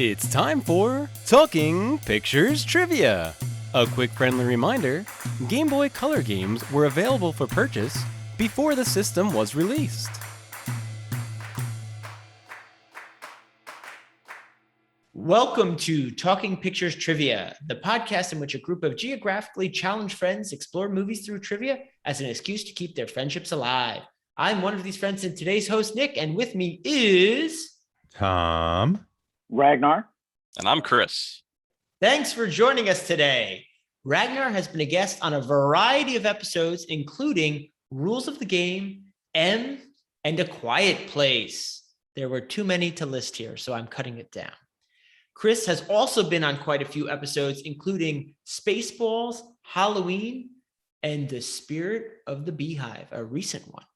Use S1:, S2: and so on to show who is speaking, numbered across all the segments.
S1: It's time for Talking Pictures Trivia. A quick friendly reminder, Game Boy Color games were available for purchase before the system was released.
S2: Welcome to Talking Pictures Trivia, the podcast in which a group of geographically challenged friends explore movies through trivia as an excuse to keep their friendships alive. I'm one of these friends and today's host, Nick, and with me is...
S3: Tom.
S4: Ragnar.
S5: And I'm Chris.
S2: Thanks for joining us today. Ragnar has been a guest on a variety of episodes, including Rules of the Game, M, and A Quiet Place. There were too many to list here, so I'm cutting it down. Chris has also been on quite a few episodes, including Spaceballs, Halloween, and The Spirit of the Beehive, a recent one.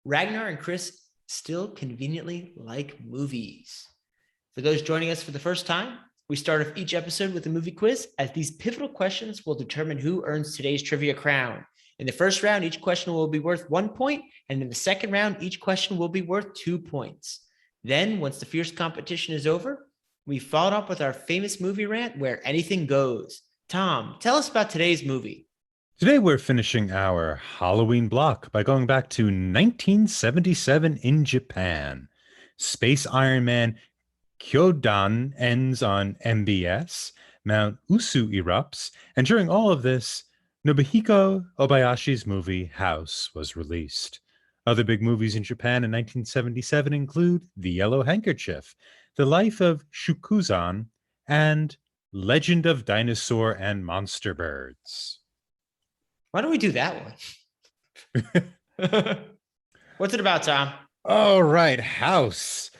S2: Ragnar and Chris still conveniently like movies. For those joining us for the first time, we start off each episode with a movie quiz, as these pivotal questions will determine who earns today's trivia crown. In the first round, each question will be worth 1 point, and in the second round, each question will be worth 2 points. Then, once the fierce competition is over, we followed up with our famous movie rant where anything goes. Tom, tell us about today's movie.
S3: Today we're finishing our Halloween block by going back to 1977 in Japan. Space Iron Man Kyodan ends on MBS, Mount Usu erupts, and during all of this, Nobuhiko Ôbayashi's movie House was released. Other big movies in Japan in 1977 include The Yellow Handkerchief, The Life of Shukuzan, and Legend of Dinosaur and Monster Birds.
S2: Why don't we do that one? What's it about, Tom?
S3: All right, House.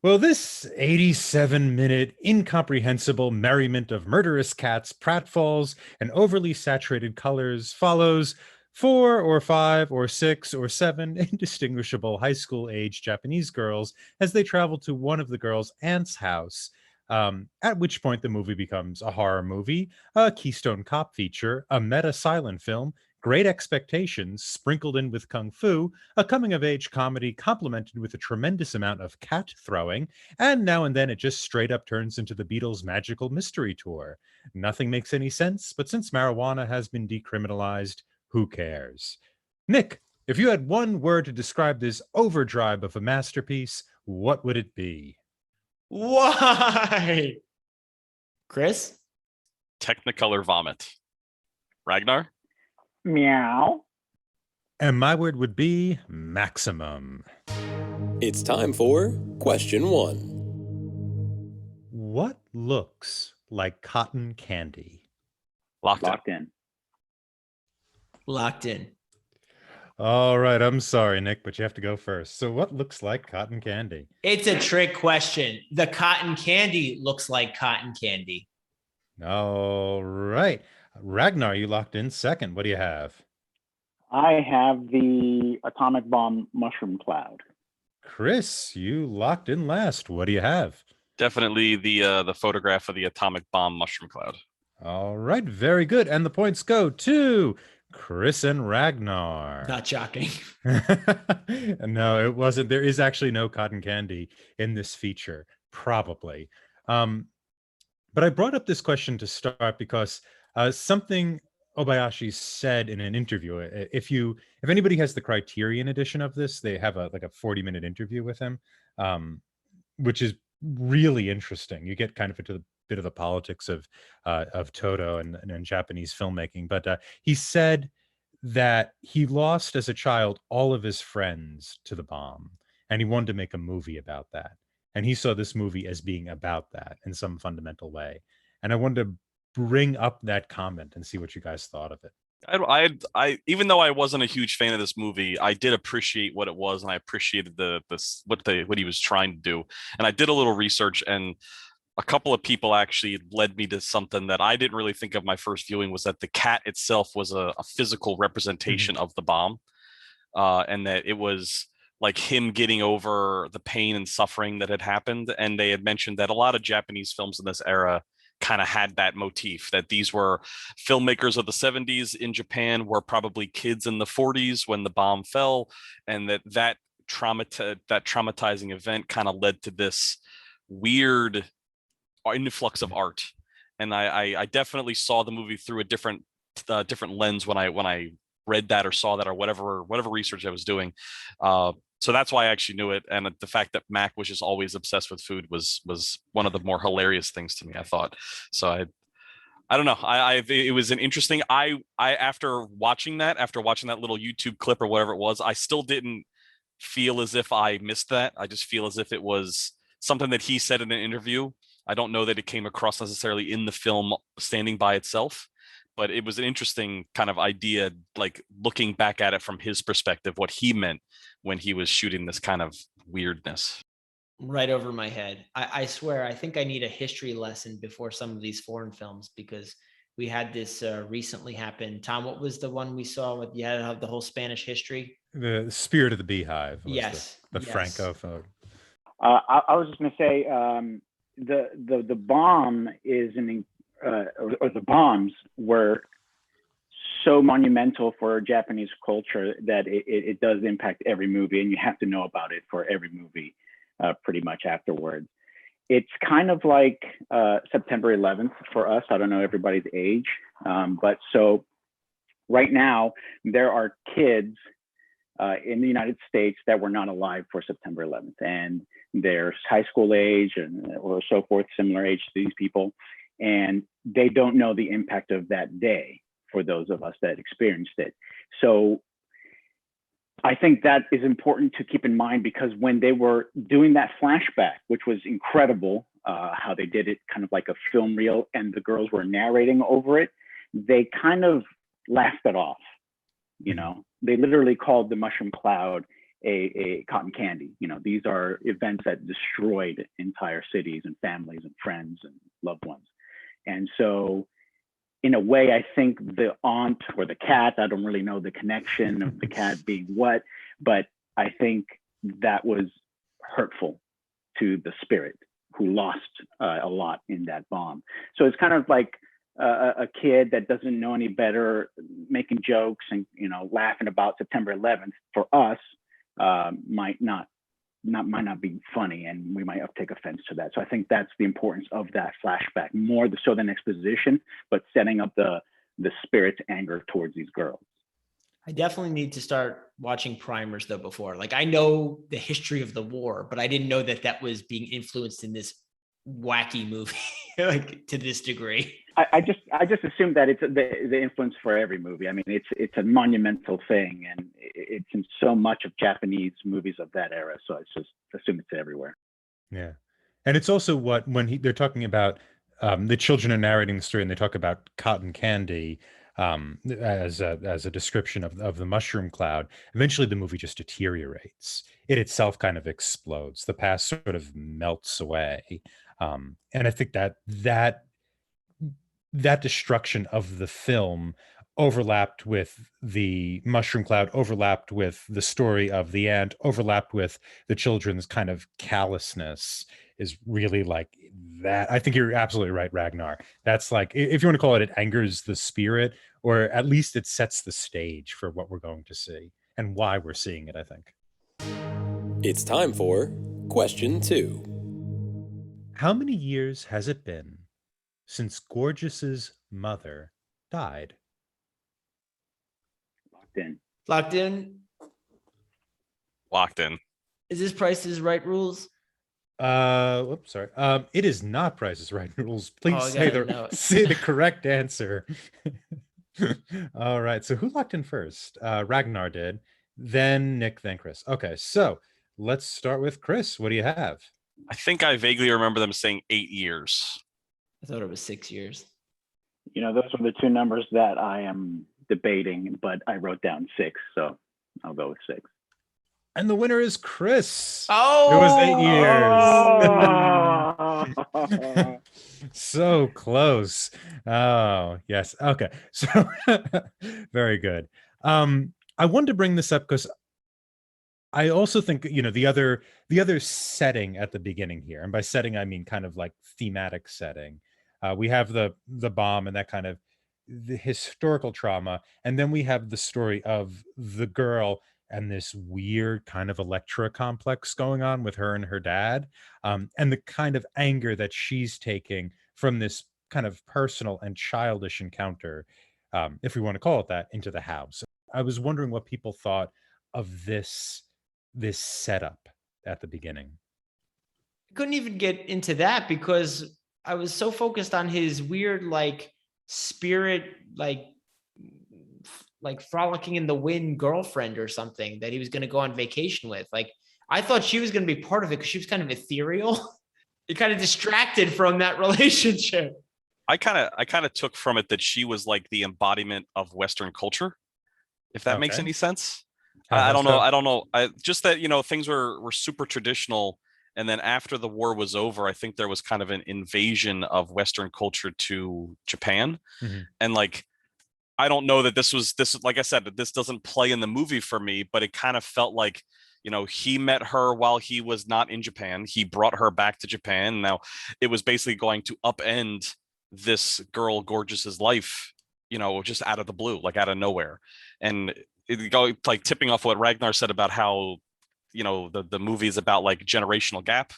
S3: Well, this 87-minute incomprehensible merriment of murderous cats, pratfalls, and overly saturated colors follows 4 or 5 or 6 or 7 indistinguishable high school-age Japanese girls as they travel to one of the girls' aunt's house, at which point the movie becomes a horror movie, a Keystone Cop feature, a meta-silent film, great expectations sprinkled in with kung fu, a coming-of-age comedy complemented with a tremendous amount of cat throwing, and now and then it just straight up turns into the Beatles' magical mystery tour. Nothing makes any sense, but since marijuana has been decriminalized, who cares? Nick, if you had one word to describe this overdrive of a masterpiece, what would it be?
S2: Why? Chris?
S5: Technicolor vomit. Ragnar?
S4: Meow.
S3: And my word would be maximum.
S1: It's time for Question 1.
S3: What looks like cotton candy?
S5: Locked
S4: in.
S2: Locked in.
S3: All right, I'm sorry, Nick, but you have to go first. So what looks like cotton candy?
S2: It's a trick question. The cotton candy looks like cotton candy.
S3: All right. Ragnar, you locked in second. What do you have?
S4: I have the atomic bomb mushroom cloud.
S3: Chris, you locked in last. What do you have?
S5: Definitely the photograph of the atomic bomb mushroom cloud.
S3: All right, very good. And the points go to Chris and Ragnar.
S2: Not shocking.
S3: No, it wasn't. There is actually no cotton candy in this feature, probably. But I brought up this question to start because something Ôbayashi said in an interview. If anybody has the Criterion edition of this, they have a 40-minute interview with him, which is really interesting. You get kind of into the bit of the politics of Todo and Japanese filmmaking. But he said that he lost as a child all of his friends to the bomb, and he wanted to make a movie about that. And he saw this movie as being about that in some fundamental way. And I wanted to bring up that comment and see what you guys thought of it.
S5: I even though I wasn't a huge fan of this movie, I did appreciate what it was, and I appreciated what he was trying to do. And I did a little research, and a couple of people actually led me to something that I didn't really think of my first viewing, was that the cat itself was a physical representation of the bomb, and that it was like him getting over the pain and suffering that had happened. And they had mentioned that a lot of Japanese films in this era kind of had that motif, that these were filmmakers of the 70s in Japan were probably kids in the 40s when the bomb fell, and that traumatizing event kind of led to this weird influx of art, and I definitely saw the movie through a different lens when I read that or saw that or whatever research I was doing. So that's why I actually knew it, and the fact that Mac was just always obsessed with food was one of the more hilarious things to me, I thought. So I don't know. It was an interesting. After watching that little YouTube clip or whatever it was, I still didn't feel as if I missed that. I just feel as if it was something that he said in an interview. I don't know that it came across necessarily in the film standing by itself, but it was an interesting kind of idea, like looking back at it from his perspective, what he meant when he was shooting this kind of weirdness.
S2: Right over my head. I swear, I think I need a history lesson before some of these foreign films, because we had this recently happen. Tom, what was the one we saw with you had to have the whole Spanish history?
S3: The Spirit of the Beehive. Was
S2: Yes.
S3: The
S2: yes.
S3: Franco photo.
S4: I was just going to say the bomb is or the bombs were so monumental for Japanese culture that it does impact every movie, and you have to know about it for every movie pretty much afterwards. It's kind of like September 11th for us. I don't know everybody's age, but so right now there are kids in the United States that were not alive for September 11th, and they're high school age or so forth, similar age to these people, and they don't know the impact of that day for those of us that experienced it. So I think that is important to keep in mind, because when they were doing that flashback, which was incredible, how they did it kind of like a film reel, and the girls were narrating over it, they kind of laughed it off. You know, they literally called the mushroom cloud a cotton candy. You know, these are events that destroyed entire cities and families and friends and loved ones. And so in a way, I think the aunt or the cat, I don't really know the connection of the cat being what, but I think that was hurtful to the spirit, who lost a lot in that bomb. So it's kind of like a kid that doesn't know any better making jokes and, you know, laughing about September 11th for us might not be funny, and we might take offense to that. So I think that's the importance of that flashback, more so than exposition, but setting up the spirit's anger towards these girls.
S2: I definitely need to start watching primers though before. Like, I know the history of the war, but I didn't know that was being influenced in this wacky movie like to this degree.
S4: I just assumed that it's the influence for every movie. I mean, it's a monumental thing, and it's in so much of Japanese movies of that era. So I just assume it's everywhere.
S3: Yeah, and it's also when they're talking about the children are narrating the story, and they talk about cotton candy as a description of the mushroom cloud. Eventually, the movie just deteriorates. It itself kind of explodes. The past sort of melts away, and I think that destruction of the film overlapped with the mushroom cloud, overlapped with the story of the ant, overlapped with the children's kind of callousness, is really like that. I think you're absolutely right, Ragnar. That's like, if you want to call it, it angers the spirit, or at least it sets the stage for what we're going to see and why we're seeing it, I think.
S1: It's time for question 2.
S3: How many years has it been since Gorgeous's mother died?
S2: Locked in.
S5: Locked in.
S2: Is this Price is Right rules?
S3: Whoops, sorry. It is not Price is Right rules. Please say the correct answer. All right. So who locked in first? Ragnar did, then Nick, then Chris. Okay, so let's start with Chris. What do you have?
S5: I think I vaguely remember them saying 8 years.
S2: I thought it was 6 years.
S4: You know, those are the two numbers that I am debating, but I wrote down 6, so I'll go with 6.
S3: And the winner is Chris.
S2: Oh,
S3: it was 8 years. So close. Oh, yes. Okay. So very good. I wanted to bring this up because I also think, you know, the other setting at the beginning here, and by setting I mean kind of like thematic setting. We have the bomb and that kind of the historical trauma, and then we have the story of the girl and this weird kind of Electra complex going on with her and her dad, and the kind of anger that she's taking from this kind of personal and childish encounter, if we want to call it that, into the house. I was wondering what people thought of this setup at the beginning.
S2: Couldn't even get into that because I was so focused on his weird like spirit, like frolicking in the wind girlfriend or something that he was going to go on vacation with. Like I thought she was going to be part of it because she was kind of ethereal. It kind of distracted from that relationship.
S5: I kind of took from it that she was like the embodiment of Western culture, if that makes
S3: Okay.
S5: any sense.
S3: How
S5: I don't know.
S3: so?
S5: I don't know. Just that, you know, things were super traditional. And then after the war was over, I think there was kind of an invasion of Western culture to Japan.
S3: Mhm.
S5: And like, I don't know that this, like I said, that this doesn't play in the movie for me, but it kind of felt like, you know, he met her while he was not in Japan. He brought her back to Japan. Now it was basically going to upend this girl Gorgeous's life, you know, just out of the blue, like out of nowhere. And it go like tipping off what Ragnar said about how, you know, the movie is about like generational gap.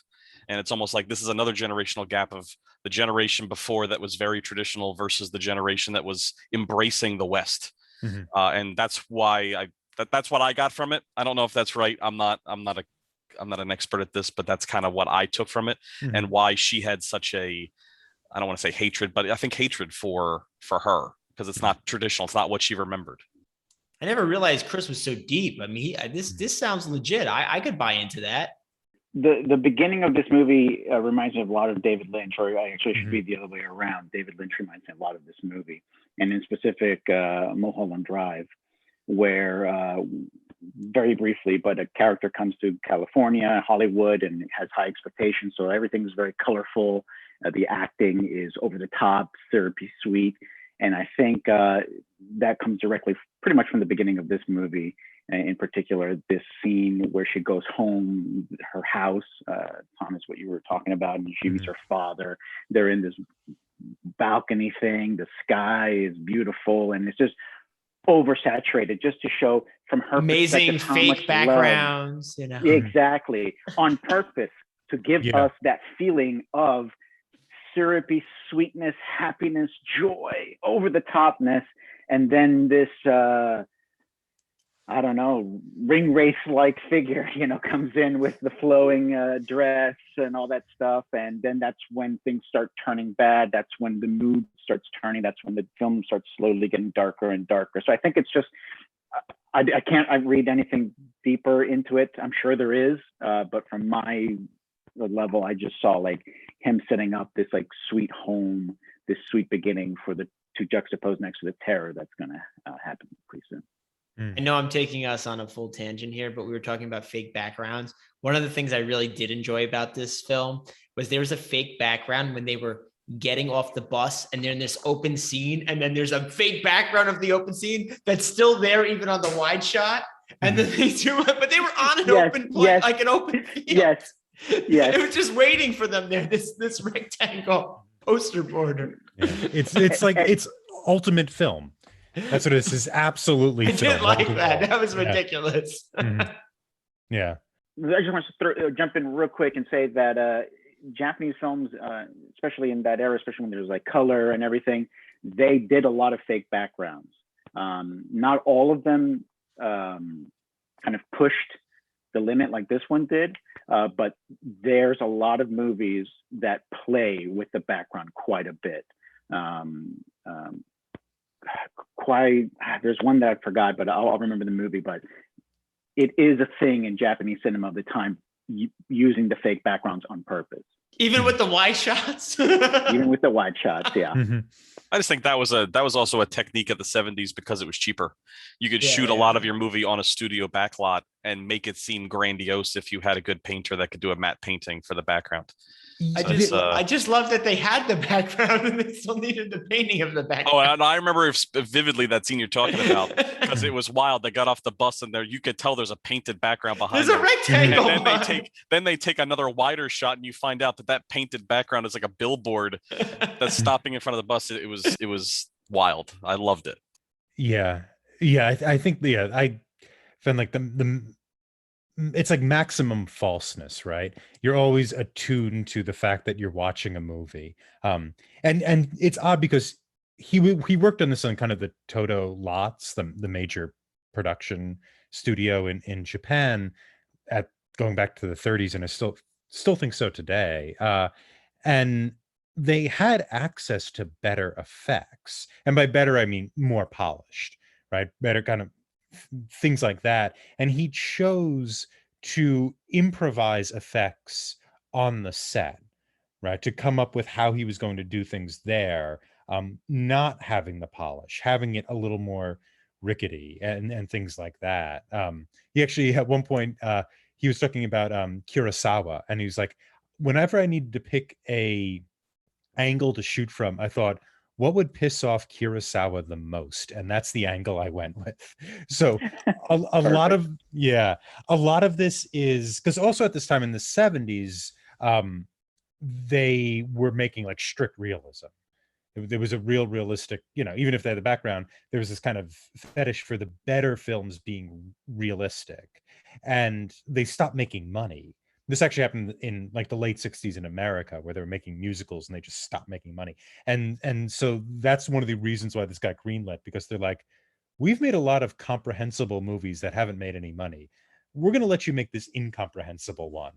S5: And it's almost like this is another generational gap of the generation before that was very traditional versus the generation that was embracing the West.
S3: Mhm.
S5: And that's why that's what I got from it. I don't know if that's right. I'm not an expert at this, but that's kind of what I took from it,
S3: Mhm.
S5: and why she had such a, I don't want to say hatred, but I think hatred for her because it's not traditional. It's not what she remembered.
S2: I never realized Chris was so deep. I mean, this sounds legit. I could buy into that.
S4: The beginning of this movie reminds me of a lot of David Lynch, or I actually should be
S3: Mhm.
S4: the other way around. David Lynch reminds me a lot of this movie, and in specific, Mulholland Drive, where very briefly, but a character comes to California, Hollywood, and has high expectations. So everything's very colorful. The acting is over the top, syrupy sweet. And I think that comes directly pretty much from the beginning of this movie. In particular, this scene where she goes home, her house, Tom, is what you were talking about, and she meets her father. They're in this balcony thing. The sky is beautiful, and it's just oversaturated, just to show from her
S2: Amazing
S4: perspective how much
S2: fake backgrounds, you know.
S4: exactly, on purpose, to give
S3: Yeah.
S4: us that feeling of syrupy sweetness, happiness, joy, over the topness, and then this I don't know, ring race like figure, you know, comes in with the flowing dress and all that stuff. And then that's when things start turning bad. That's when the mood starts turning. That's when the film starts slowly getting darker and darker. So I think it's just, I can't read anything deeper into it. I'm sure there is, but from my level, I just saw like him setting up this like sweet home, this sweet beginning for the to juxtapose next to the terror that's going to happen pretty soon.
S2: I know I'm taking us on a full tangent here, but we were talking about fake backgrounds. One of the things I really did enjoy about this film was there was a fake background when they were getting off the bus and they're in this open scene, and then there's a fake background of the open scene that's still there even on the wide shot. And then they do it, but they were on an open plane, like an open field.
S4: Yes.
S2: It was just waiting for them there, this rectangle poster border.
S3: Yeah. It's like it's ultimate film. That's what it is. Is absolutely.
S2: I did like that. That was ridiculous.
S3: Yeah.
S4: I just want to jump in real quick and say that Japanese films, especially in that era, especially when there was like color and everything, they did a lot of fake backgrounds. Not all of them kind of pushed the limit like this one did, but there's a lot of movies that play with the background quite a bit. There's one that I forgot, but I'll remember the movie. But it is a thing in Japanese cinema of the time, using the fake backgrounds on purpose.
S2: Even with the wide shots.
S4: Even with the wide shots, yeah.
S5: I just think that was also a technique of the 70s because it was cheaper. You could shoot a lot of your movie on a studio backlot and make it seem grandiose if you had a good painter that could do a matte painting for the background.
S2: I just love that they had the background and they still needed the painting of the background.
S5: Oh, and I remember vividly that scene you're talking about because it was wild. They got off the bus and there you could tell there's a painted background behind.
S2: There's a rectangle.
S5: And then they take another wider shot and you find out that painted background is like a billboard that's stopping in front of the bus. It was wild. I loved it.
S3: Yeah. I think and like the it's like maximum falseness, right? You're always attuned to the fact that you're watching a movie. And it's odd because he worked on this on kind of the Toto lots, the major production studio in Japan at going back to the 30s, and I still think so today. And they had access to better effects, and by better I mean more polished, right? Better kind of things like that. And he chose to improvise effects on the set, right? To come up with how he was going to do things there, not having the polish, having it a little more rickety and things like that. He actually at one point he was talking about Kurosawa, and he was like, whenever I needed to pick a angle to shoot from, I thought, what would piss off Kurosawa the most? And that's the angle I went with. So a lot of, a lot of this is because also at this time in the 70s, they were making like strict realism. There was a realistic, even if they had the background, there was this kind of fetish for the better films being realistic, and they stopped making money. This actually happened in like the late 60s in America, where they were making musicals and they just stopped making money. And so that's one of the reasons why this got greenlit, because they're like, we've made a lot of comprehensible movies that haven't made any money. We're going to let you make this incomprehensible one.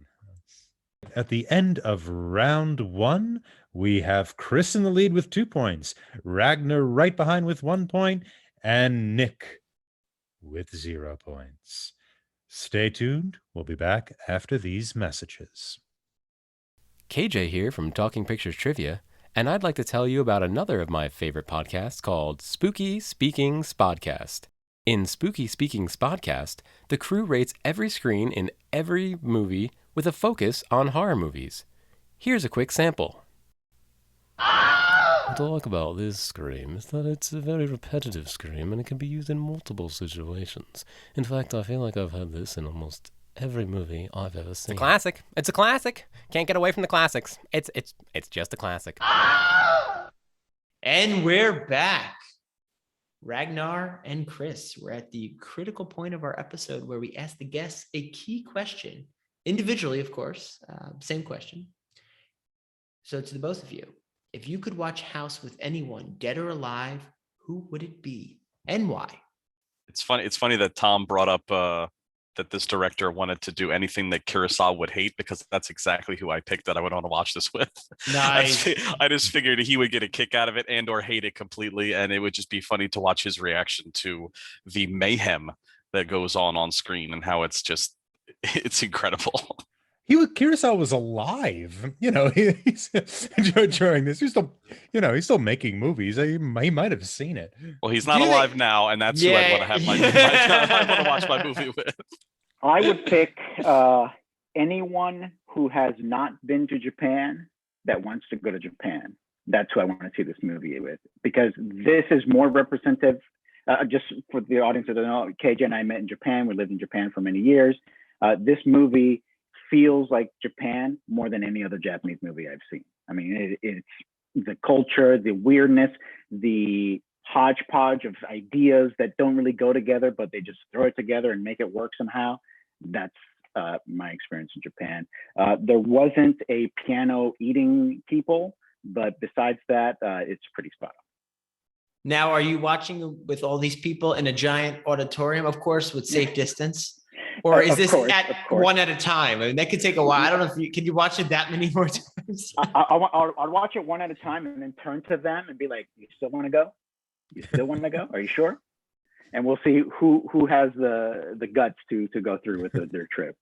S3: At the end of round one, we have Chris in the lead with 2 points, Ragnar right behind with 1 point, and Nick with 0 points. Stay tuned. We'll be back after these messages.
S1: KJ here from Talking Pictures Trivia, and I'd like to tell you about another of my favorite podcasts called Spooky Speaking Spodcast. In Spooky Speaking Spodcast, the crew rates every screen in every movie with a focus on horror movies. Here's a quick sample. What I like about this scream is that it's a very repetitive scream and it can be used in multiple situations. In fact, I feel like I've heard this in almost every movie I've ever seen. It's a classic. Can't get away from the classics. It's just a classic.
S2: And we're back. Ragnar and Chris, we're at the critical point of our episode where we ask the guests a key question, individually, of course, same question. So to the both of you, if you could watch House with anyone, dead or alive, who would it be and why?
S5: It's funny that Tom brought up that this director wanted to do anything that Kurosawa would hate, because that's exactly who I picked that I would want to watch this with.
S2: Nice.
S5: I just figured he would get a kick out of it and or hate it completely, and it would just be funny to watch his reaction to the mayhem that goes on screen and how it's incredible.
S3: Kurosawa was alive, he's during this. He's still making movies. He might have seen it.
S5: Well, he's not alive now, and that's who I'd want to have I want to watch my movie with.
S4: I would pick anyone who has not been to Japan that wants to go to Japan. That's who I want to see this movie with, because this is more representative. Just for the audience that don't know, KJ and I met in Japan. We lived in Japan for many years. This movie feels like Japan more than any other Japanese movie I've seen. I mean, it's the culture, the weirdness, the hodgepodge of ideas that don't really go together, but they just throw it together and make it work somehow. That's my experience in Japan. There wasn't a piano eating people, but besides that, it's pretty spot on.
S2: Now, are you watching with all these people in a giant auditorium, of course, with safe distance? Or is this one at a time? I mean, that could take a while. I don't know if can you watch it that many more times?
S4: I'll watch it one at a time and then turn to them and be like, you still want to go? You still want to go? Are you sure? And we'll see who has the guts to go through with their trip.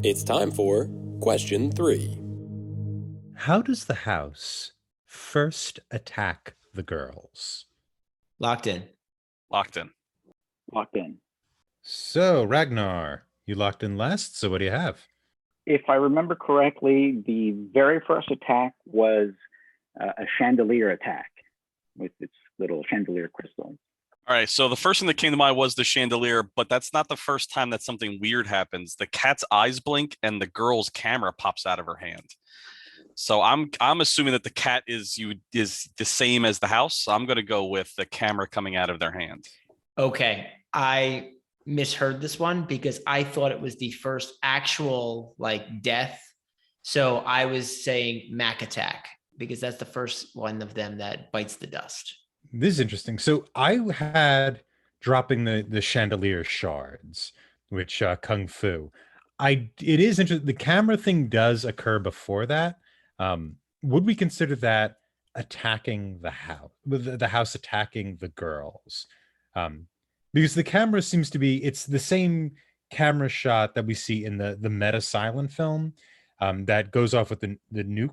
S1: It's time for question 3.
S3: How does the house first attack the girls?
S2: Locked in.
S5: Locked in.
S4: Locked in.
S3: So, Ragnar, you locked in last, so what do you have?
S4: If I remember correctly, the very first attack was a chandelier attack with its little chandelier crystal.
S5: All right, so the first thing that came to mind was the chandelier, but that's not the first time that something weird happens. The cat's eyes blink and the girl's camera pops out of her hand. So I'm assuming that the cat is the same as the house. So I'm going to go with the camera coming out of their hand.
S2: Okay. I misheard this one because I thought it was the first actual like death. So I was saying Mac Attack because that's the first one of them that bites the dust.
S3: This is interesting. So I had dropping the chandelier shards, which kung fu. It is interesting. The camera thing does occur before that. Would we consider that attacking the house, with the house attacking the girls? Because the camera seems to be, it's the same camera shot that we see in the meta silent film that goes off with the nuke.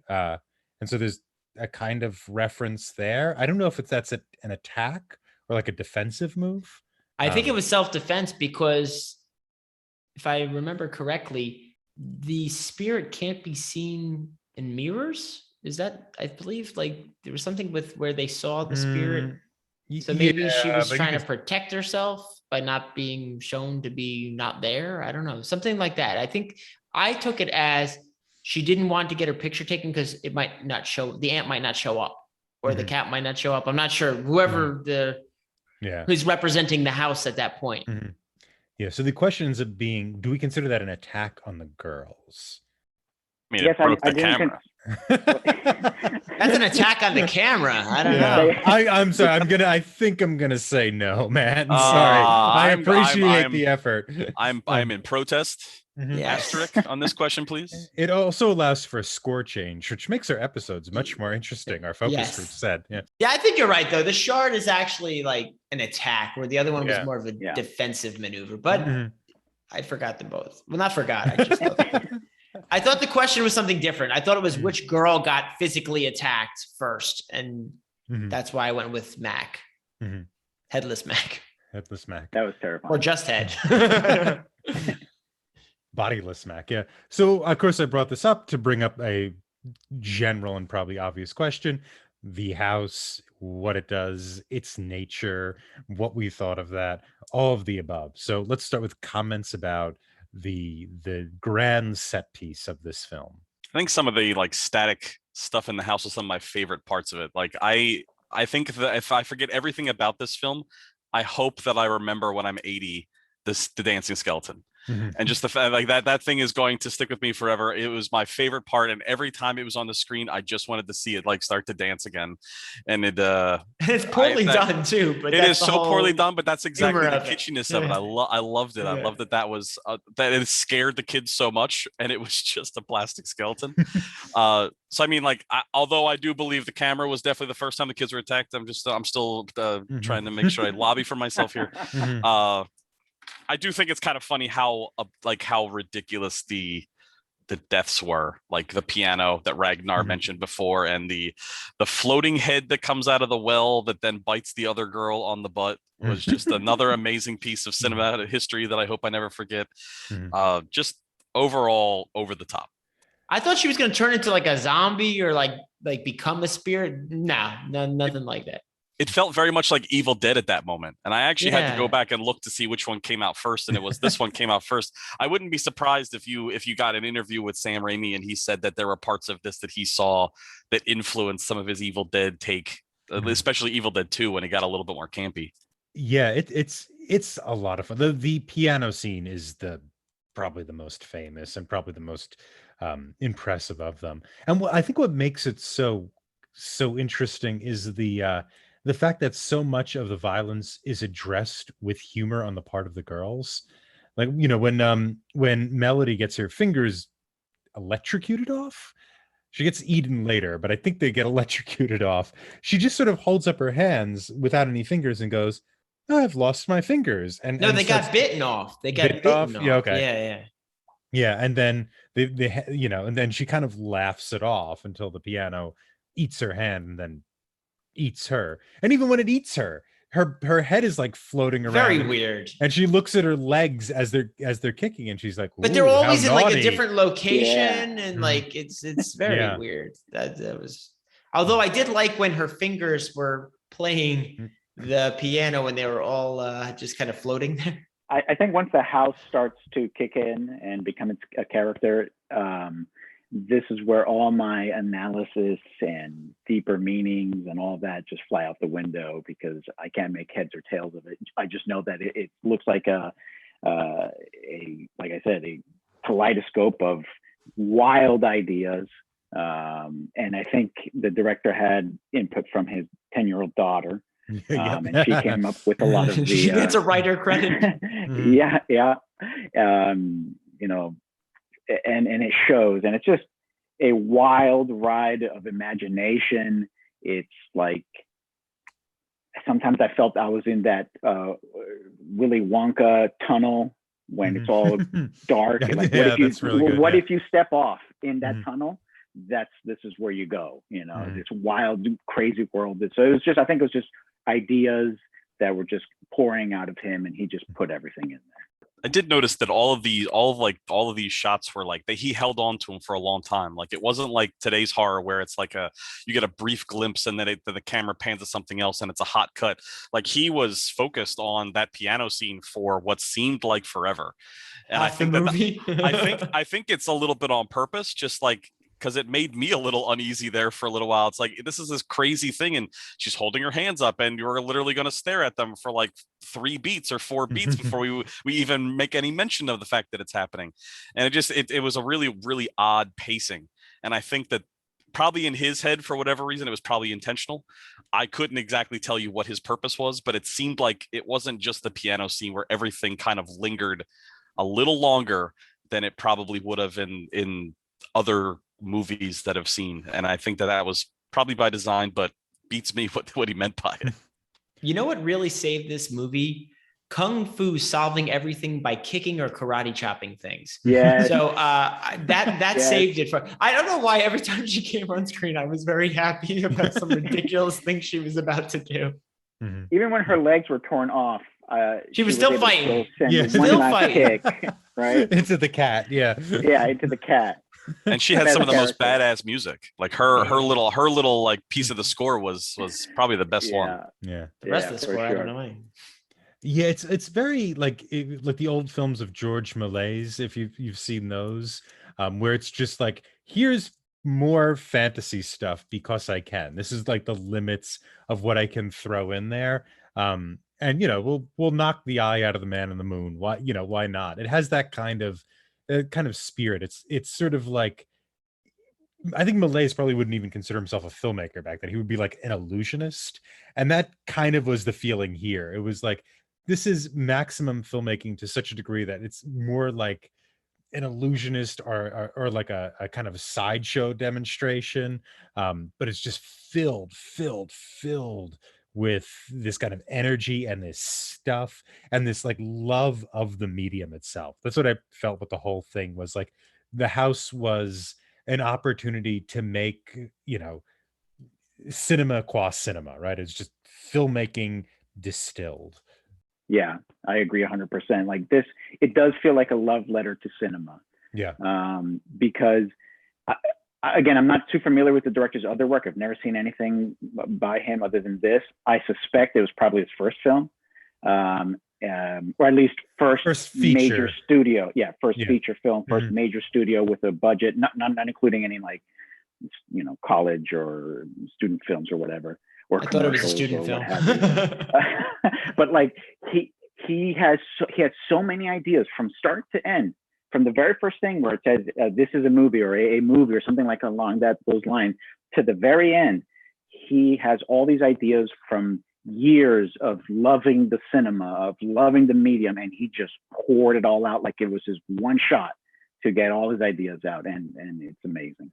S3: And so there's a kind of reference there. I don't know if that's an attack or like a defensive move.
S2: I think it was self-defense because if I remember correctly, the spirit can't be seen in mirrors. Is that, I believe, like there was something with where they saw the spirit. So maybe she was trying to protect herself by not being shown to be not there. I don't know. Something like that. I think I took it as she didn't want to get her picture taken because it might not show, the ant might not show up or the cat might not show up. I'm not sure. Whoever who's representing the house at that point.
S3: Yeah. So the question ends up being, do we consider that an attack on the girls?
S5: I mean, yes, it broke the camera.
S2: That's an attack on the camera. I don't know.
S3: I'm sorry. I think I'm gonna say no, man. Sorry. I appreciate the effort.
S5: I'm in protest. Asterisk on this question, please.
S3: It also allows for a score change, which makes our episodes much more interesting. Our focus group said, yeah,
S2: I think you're right though. The shard is actually like an attack, where the other one was more of a defensive maneuver. But I forgot them both. Well, not forgot. I thought the question was something different. I thought it was which girl got physically attacked first, and that's why I went with Mac, Headless Mac.
S3: Headless Mac.
S4: That was terrifying.
S2: Or just head.
S3: Bodiless Mac, yeah. So, of course, I brought this up to bring up a general and probably obvious question. The house, what it does, its nature, what we thought of that, all of the above. So let's start with comments about the grand set piece of this film.
S5: I think some of the like static stuff in the house was some of my favorite parts of it. Like I think that if I forget everything about this film, I hope that I remember when I'm 80 the dancing skeleton. And just the fact like that thing is going to stick with me forever. It was my favorite part, and every time it was on the screen, I just wanted to see it like start to dance again. And
S2: it's poorly done too. But
S5: it is so poorly done. But that's exactly the kitschiness of it. I loved it. I loved that was that it scared the kids so much, and it was just a plastic skeleton. So I mean, like, although I do believe the camera was definitely the first time the kids were attacked, I'm still trying to make sure I lobby for myself here. I do think it's kind of funny how ridiculous the deaths were, like the piano that Ragnar mentioned before, and the floating head that comes out of the well that then bites the other girl on the butt was just another amazing piece of cinematic history that I hope I never forget. Just overall over the top.
S2: I thought she was going to turn into like a zombie or like become a spirit. No, nothing like that.
S5: It felt very much like Evil Dead at that moment. And I actually had to go back and look to see which one came out first. And it was this one came out first. I wouldn't be surprised if you got an interview with Sam Raimi and he said that there were parts of this that he saw that influenced some of his Evil Dead take, especially Evil Dead 2 when it got a little bit more campy.
S3: Yeah, it's a lot of fun. The piano scene is probably the most famous and probably the most impressive of them. And I think what makes it so interesting is the fact that so much of the violence is addressed with humor on the part of the girls. Like, you know, when Melody gets her fingers electrocuted off, she gets eaten later, but I think they get electrocuted off. She just sort of holds up her hands without any fingers and goes, oh, I've lost my fingers. And
S2: they got bitten off. They got bitten off.
S3: Yeah, okay. Yeah, and then they you know, and then she kind of laughs it off until the piano eats her hand and then eats her. And even when it eats her head is like floating around.
S2: Very weird.
S3: And she looks at her legs as they're kicking, and she's like,
S2: but they're always in like a different location, and like it's very weird. That was, although I did like when her fingers were playing the piano and they were all just kind of floating there.
S4: I think once the house starts to kick in and become a character, this is where all my analysis and deeper meanings and all that just fly out the window because I can't make heads or tails of it. I just know that it looks like like I said, a kaleidoscope of wild ideas. And I think the director had input from his 10-year-old daughter. And she came up with a lot of the.
S2: She gets a writer credit.
S4: Yeah. You know, and it shows, and it's just a wild ride of imagination. It's like sometimes I felt I was in that Willy Wonka tunnel when it's all dark. Like, what if you step off in that tunnel? This is where you go. You know, this wild, crazy world. So it was just, I think it was just ideas that were just pouring out of him, and he just put everything in there.
S5: I did notice that all of these shots were like he held on to him for a long time. Like it wasn't like today's horror where it's like you get a brief glimpse and then the camera pans to something else and it's a hot cut. Like he was focused on that piano scene for what seemed like forever. And I think I think it's a little bit on purpose, just like because it made me a little uneasy there for a little while. It's like, this is this crazy thing, and she's holding her hands up, and you're literally going to stare at them for like 3 beats or 4 beats before we even make any mention of the fact that it's happening. And it was a really, really odd pacing. And I think that probably in his head, for whatever reason, it was probably intentional. I couldn't exactly tell you what his purpose was, but it seemed like it wasn't just the piano scene where everything kind of lingered a little longer than it probably would have in other movies that I've seen. And I think that was probably by design, but beats me what he meant by it.
S2: You know what really saved this movie? Kung Fu solving everything by kicking or karate chopping things.
S4: Yeah.
S2: So that saved it. I don't know why every time she came on screen, I was very happy about some ridiculous thing she was about to do.
S4: Even when her legs were torn off,
S2: she was still fighting.
S4: Still fighting. Kick, right?
S3: Into the cat. Yeah,
S4: into the cat.
S5: And she had some of the most badass music. Like her little like piece of the score was probably the best one.
S3: Yeah.
S2: The rest of the score, sure. I don't know.
S3: Yeah, it's very like the old films of George Méliès, if you've seen those, where it's just like, here's more fantasy stuff because I can. This is like the limits of what I can throw in there. And we'll knock the eye out of the Man in the Moon. Why not? It has that kind of spirit. It's sort of like, I think Méliès probably wouldn't even consider himself a filmmaker back then. He would be like an illusionist, and that kind of was the feeling here. It was like, this is maximum filmmaking to such a degree that it's more like an illusionist or like a kind of a sideshow demonstration, but it's just filled with this kind of energy and this stuff and this like love of the medium itself. That's what I felt with the whole thing. Was like, the house was an opportunity to make, cinema qua cinema, right? It's just filmmaking distilled.
S4: Yeah, I agree 100%. Like this, it does feel like a love letter to cinema.
S3: Yeah.
S4: Because again, I'm not too familiar with the director's other work. I've never seen anything by him other than this. I suspect it was probably his first film, or at least first major studio. Yeah, feature film, first major studio with a budget, not including any like, college or student films or whatever. Or
S2: I thought it was a student film.
S4: But like he had so many ideas from start to end. From the very first thing where it says this is a movie or a movie or something like along those lines, to the very end, he has all these ideas from years of loving the cinema, of loving the medium, and he just poured it all out like it was his one shot to get all his ideas out, and it's amazing.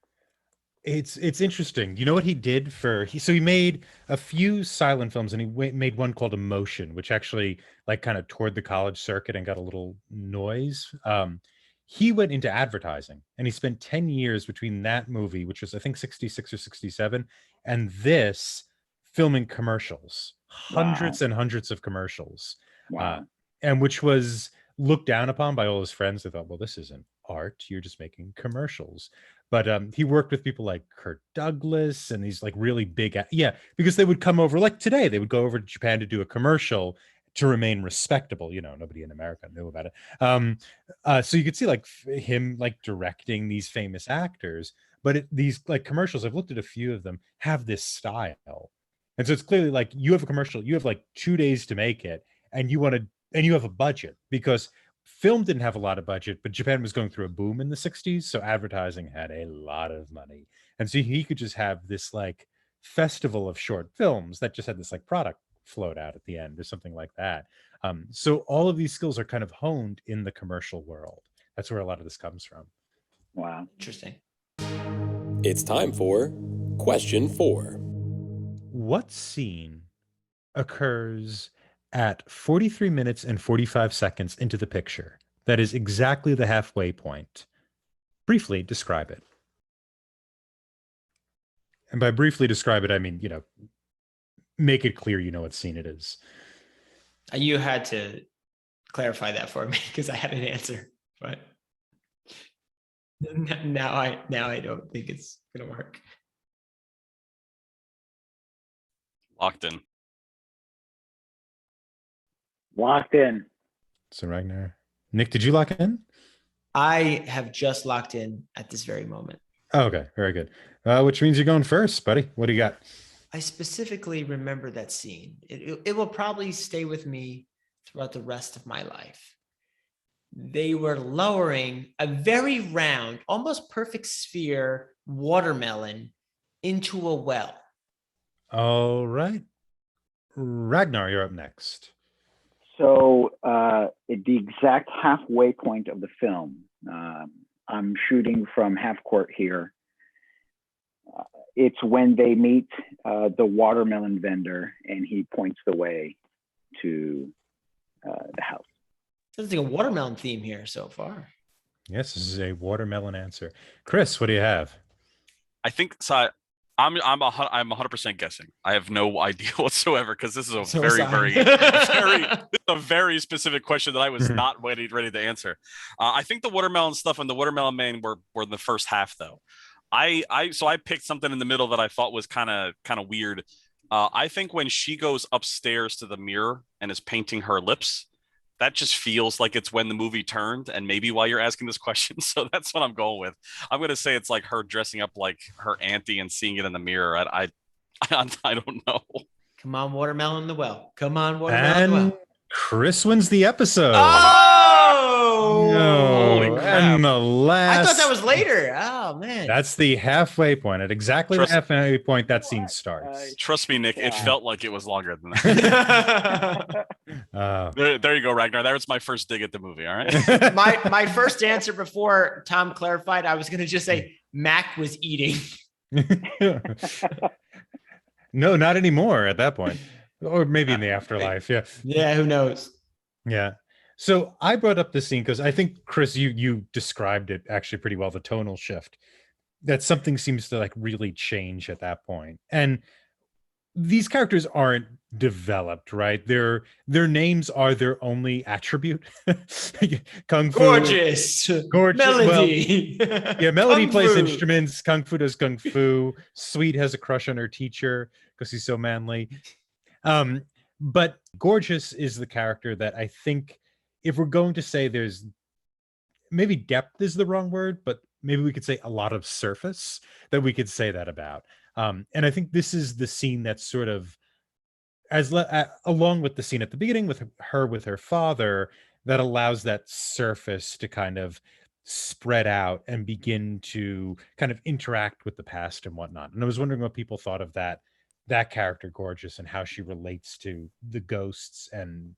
S3: It's interesting. You know what he did he made a few silent films, and he made one called Emotion, which actually like kind of toured the college circuit and got a little noise. He went into advertising, and he spent 10 years between that movie, which was I think 66 or 67, and this, filming commercials, hundreds and hundreds of commercials.
S4: Wow.
S3: And which was looked down upon by all his friends. They thought, well, this isn't art, you're just making commercials. But he worked with people like Kirk Douglas and these like really big, because they would come over, like today, they would go over to Japan to do a commercial, to remain respectable. Nobody in America knew about it. So you could see like him like directing these famous actors, but these like commercials, I've looked at a few of them, have this style. And so it's clearly like you have a commercial, you have like 2 days to make it, and you have a budget, because film didn't have a lot of budget, but Japan was going through a boom in the 60s. So advertising had a lot of money. And so he could just have this like festival of short films that just had this like product float out at the end or something like that. So all of these skills are kind of honed in the commercial world. That's where a lot of this comes from.
S4: Wow.
S2: Interesting.
S1: It's time for question 4.
S3: What scene occurs at 43 minutes and 45 seconds into the picture that is exactly the halfway point? Briefly describe it. And by briefly describe it, I mean, make it clear you know what scene it is.
S2: You had to clarify that for me because I had an answer, but now I don't think it's gonna work.
S5: Locked in.
S4: Locked in.
S3: So Ragnar. Nick, did you lock in?
S2: I have just locked in at this very moment.
S3: Oh, okay, very good. Which means you're going first, buddy. What do you got?
S2: I specifically remember that scene. It will probably stay with me throughout the rest of my life. They were lowering a very round, almost perfect sphere watermelon into a well.
S3: All right. Ragnar, you're up next.
S4: So at the exact halfway point of the film, I'm shooting from half court here. It's when they meet the watermelon vendor, and he points the way to the house.
S2: Sounds like a watermelon theme here so far.
S3: Yes, this is a watermelon answer. Chris, what do you have?
S5: I think so. I'm 100% guessing. I have no idea whatsoever, because this is a very specific question that I was not ready to answer. I think the watermelon stuff and the Watermelon Man were the first half, though. So I picked something in the middle that I thought was kind of weird. I think when she goes upstairs to the mirror and is painting her lips, that just feels like it's when the movie turned, and maybe why you're asking this question. So that's what I'm going with. I'm going to say it's like her dressing up like her auntie and seeing it in the mirror. I don't know.
S2: Come on, watermelon in the well. Come on, watermelon in the well.
S3: Chris wins the episode.
S2: Oh!
S3: No. And the last.
S2: I thought that was later. Oh, man.
S3: That's the halfway point. At exactly the halfway point, that scene starts.
S5: Trust me, Nick, it felt like it was longer than that. There you go, Ragnar. That was my first dig at the movie, all right?
S2: my first answer before Tom clarified, I was going to just say Mac was eating.
S3: No, not anymore at that point. Or maybe in the afterlife. Yeah.
S2: Yeah, who knows?
S3: Yeah. So I brought up this scene because I think, Chris, you described it actually pretty well, the tonal shift, that something seems to like really change at that point. And these characters aren't developed, right? Their names are their only attribute. Kung Fu.
S2: Gorgeous. Melody.
S3: Well, yeah, Melody plays instruments. Kung Fu does Kung Fu. Sweet has a crush on her teacher because he's so manly. But Gorgeous is the character that I think, if we're going to say there's maybe depth is the wrong word, but maybe we could say a lot of surface that we could say that about. And I think this is the scene that's sort of along with the scene at the beginning with her father, that allows that surface to kind of spread out and begin to kind of interact with the past and whatnot. And I was wondering what people thought of that character Gorgeous and how she relates to the ghosts and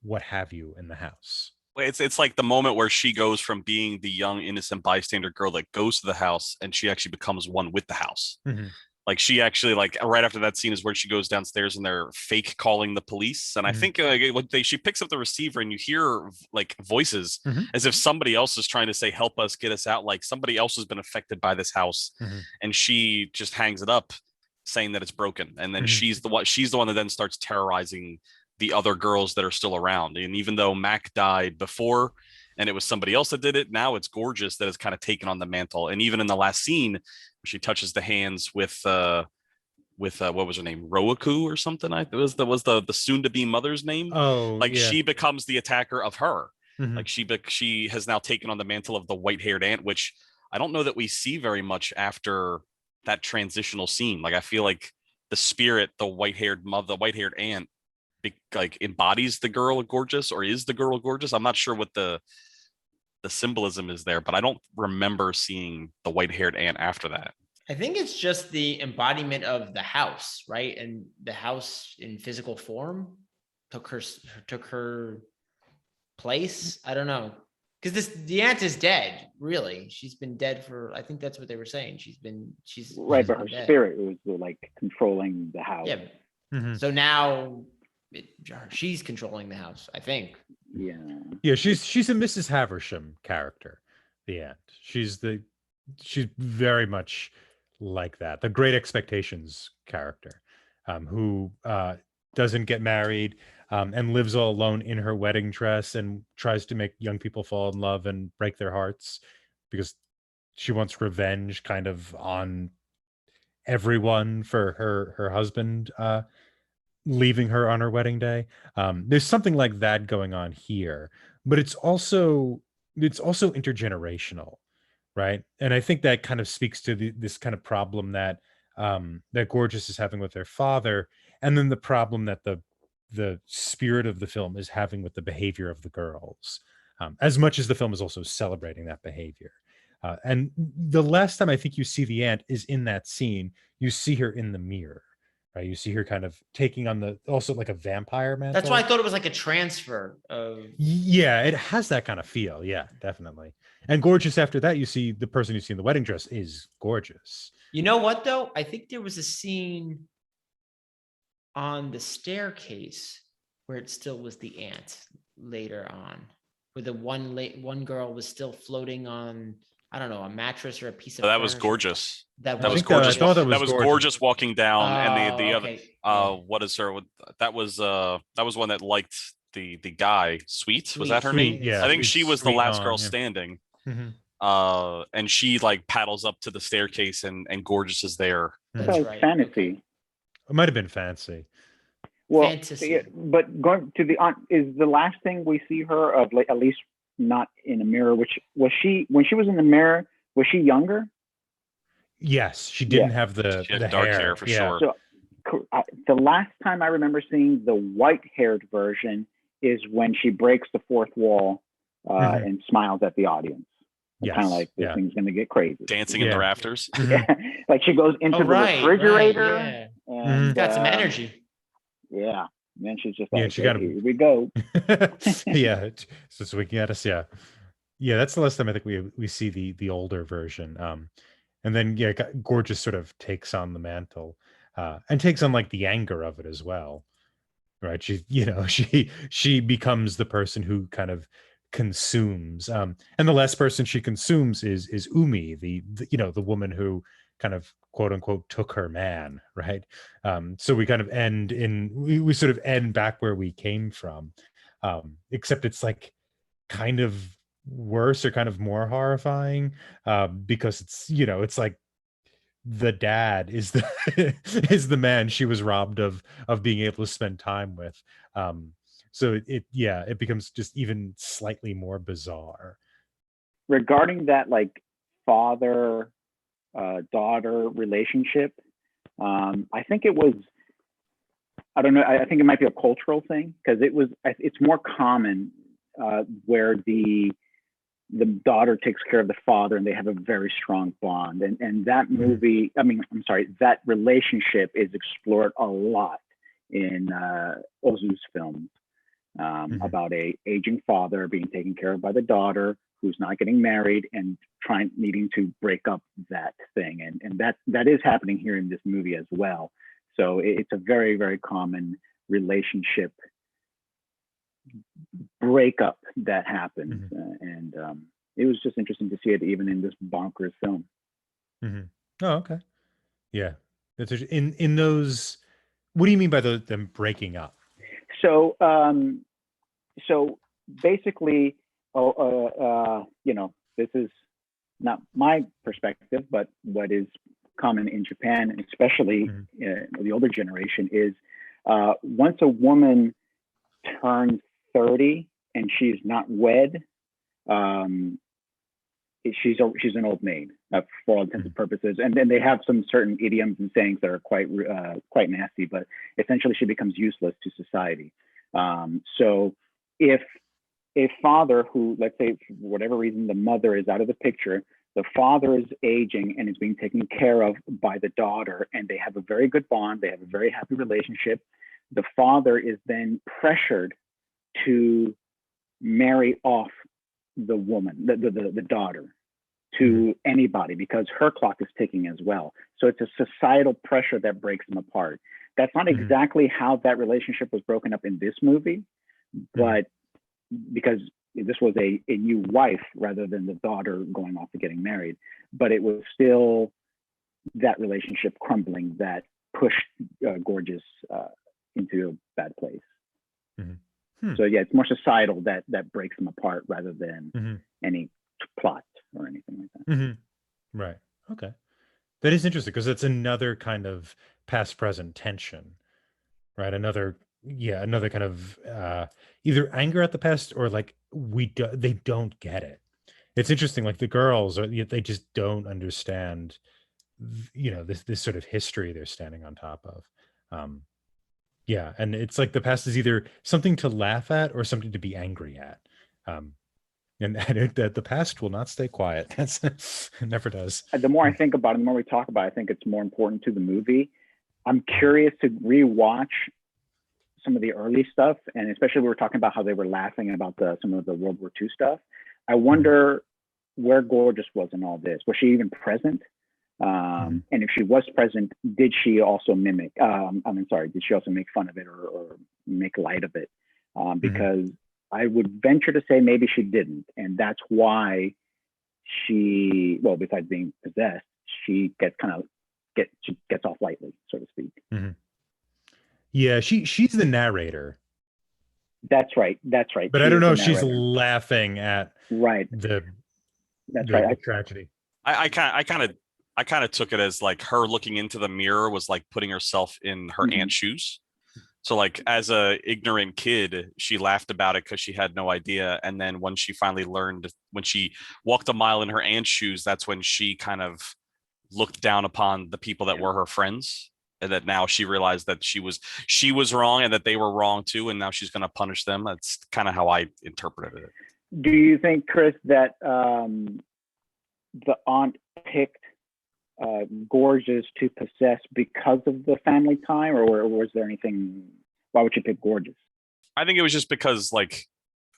S3: what have you in the house.
S5: It's like the moment where she goes from being the young innocent bystander girl that goes to the house, and she actually becomes one with the house.
S3: Mm-hmm.
S5: Like she actually, like right after that scene is where she goes downstairs and they're fake calling the police. And I think she picks up the receiver and you hear like voices as if somebody else is trying to say, help us, get us out. Like somebody else has been affected by this house. And she just hangs it up saying that it's broken. And then she's the one that then starts terrorizing the other girls that are still around. And even though Mac died before and it was somebody else that did it, now it's Gorgeous that has kind of taken on the mantle. And even in the last scene, she touches the hands with with what was her name, Roaku or something. It was the soon to be mother's name.
S3: Oh,
S5: Like
S3: yeah.
S5: she becomes the attacker of her.
S3: Mhm.
S5: Like she has now taken on the mantle of the white haired aunt, which I don't know that we see very much after that transitional scene. Like I feel like the spirit, the white haired mother, the white haired aunt, like embodies the girl gorgeous, or is the girl gorgeous. I'm not sure what the symbolism is there, but I don't remember seeing the white haired aunt after that.
S2: I think it's just the embodiment of the house, right? And the house in physical form took her place. I don't know, because the aunt is dead. Really, she's been dead for. I think that's what they were saying. She's
S4: right, but her
S2: dead.
S4: spirit was like controlling the house.
S2: Yeah.
S3: Mhm.
S2: So now she's controlling the house, I think.
S3: Yeah, she's a Mrs. Havisham character, the aunt. She's very much like that. The Great Expectations character, who doesn't get married and lives all alone in her wedding dress and tries to make young people fall in love and break their hearts because she wants revenge kind of on everyone for her husband leaving her on her wedding day. There's something like that going on here, but it's also intergenerational, right? And I think that kind of speaks to this kind of problem that that Gorgeous is having with their father, and then the problem that the spirit of the film is having with the behavior of the girls, as much as the film is also celebrating that behavior. And the last time I think you see the aunt is in that scene. You see her in the mirror. Right, you see her kind of taking on also like a vampire mantle.
S2: That's why I thought it was like a transfer of.
S3: Yeah, it has that kind of feel. Yeah, definitely. And Gorgeous after that, you see the person you see in the wedding dress is gorgeous.
S2: You know what though? I think there was a scene on the staircase where it still was the aunt later on, where the one girl was still floating on, I don't know, a mattress or a piece of.
S5: That was Gorgeous.
S2: That
S5: was
S2: was
S5: Gorgeous.
S3: I thought that was
S5: Gorgeous walking down, and the
S2: okay.
S5: other. What is her? That was one that liked the guy. Sweet, was that her
S3: Sweet,
S5: name?
S3: yeah.
S5: I think she was the
S3: Sweet
S5: last
S3: Han,
S5: girl
S3: yeah.
S5: standing.
S3: Mm-hmm.
S5: And she like paddles up to the staircase, and Gorgeous is there.
S2: That's
S4: Right. Fantasy. Okay.
S3: It might have been Fancy.
S4: Well,
S2: Fantasy.
S4: yeah, but going to the aunt is the last thing we see her of, like, at least not in a mirror. Which was she when she was in the mirror? Was she younger?
S3: Yes, she didn't have the
S5: dark hair for sure.
S4: So the last time I remember seeing the white-haired version is when she breaks the fourth wall and smiles at the audience. Yes. Kind of like this thing's going to get crazy.
S5: Dancing in the rafters.
S4: Like she goes into the refrigerator. And
S2: got some energy.
S4: Yeah. And then she's just like,
S3: she got
S4: here we go.
S3: Yeah. So we can get us. Yeah. Yeah. That's the last time I think we see the older version. And then Gorgeous sort of takes on the mantle and takes on like the anger of it as well. Right. She becomes the person who kind of consumes. And the last person she consumes is Umi, the woman who kind of quote unquote took her man. Right. So we kind of we sort of end back where we came from. Except it's like kind of worse or kind of more horrifying because it's like the dad is the man she was robbed of being able to spend time with. So it becomes just even slightly more bizarre
S4: regarding that, like father daughter relationship. I think it was, I don't know, I think it might be a cultural thing because it's more common where the daughter takes care of the father and they have a very strong bond. And that movie, that relationship is explored a lot in Ozu's films about a aging father being taken care of by the daughter who's not getting married and needing to break up that thing. And that is happening here in this movie as well. So it's a very, very common relationship breakup that happens. And it was just interesting to see it even in this bonkers film.
S3: Oh, okay. Yeah. That's in those. What do you mean by them breaking up?
S4: So basically, this is not my perspective, but what is common in Japan, and especially the older generation, is once a woman turns 30 and she's not wed, she's an old maid for all intents and purposes. And then they have some certain idioms and sayings that are quite nasty, but essentially she becomes useless to society. So if a father who, let's say for whatever reason, the mother is out of the picture, the father is aging and is being taken care of by the daughter, and they have a very good bond, they have a very happy relationship, the father is then pressured to marry off the woman, the daughter, to anybody, because her clock is ticking as well. So it's a societal pressure that breaks them apart. That's not exactly how that relationship was broken up in this movie, but because this was a new wife rather than the daughter going off and getting married, but it was still that relationship crumbling that pushed Gorgeous into a bad place. So yeah, it's more societal that breaks them apart rather than any plot or anything like that.
S3: Right. Okay. That is interesting, because it's another kind of past-present tension, right? Another kind of either anger at the past, or like they don't get it. It's interesting, like the girls they just don't understand, this sort of history they're standing on top of. Yeah, and it's like the past is either something to laugh at or something to be angry at. And the past will not stay quiet. It never does.
S4: The more I think about it, the more we talk about it, I think it's more important to the movie. I'm curious to rewatch some of the early stuff, and especially we were talking about how they were laughing about some of the World War II stuff. I wonder where Gorgeous was in all this. Was she even present? And if she was present, did she also mimic? Did she also make fun of it or make light of it? Because I would venture to say maybe she didn't, and that's why she, well, besides being possessed, she gets off lightly, so to speak.
S3: Yeah, she's the narrator.
S4: That's right.
S3: But I don't know if she's laughing at the tragedy.
S5: I kind of took it as like her looking into the mirror was like putting herself in her aunt's shoes. So like as a ignorant kid, she laughed about it because she had no idea. And then when she finally learned, when she walked a mile in her aunt's shoes, that's when she kind of looked down upon the people that were her friends. And that now she realized that she was wrong and that they were wrong too. And now she's going to punish them. That's kind of how I interpreted it.
S4: Do you think, Chris, that the aunt picked Gorgeous to possess because of the family time, or was there anything? Why would you pick Gorgeous?
S5: I think it was just because like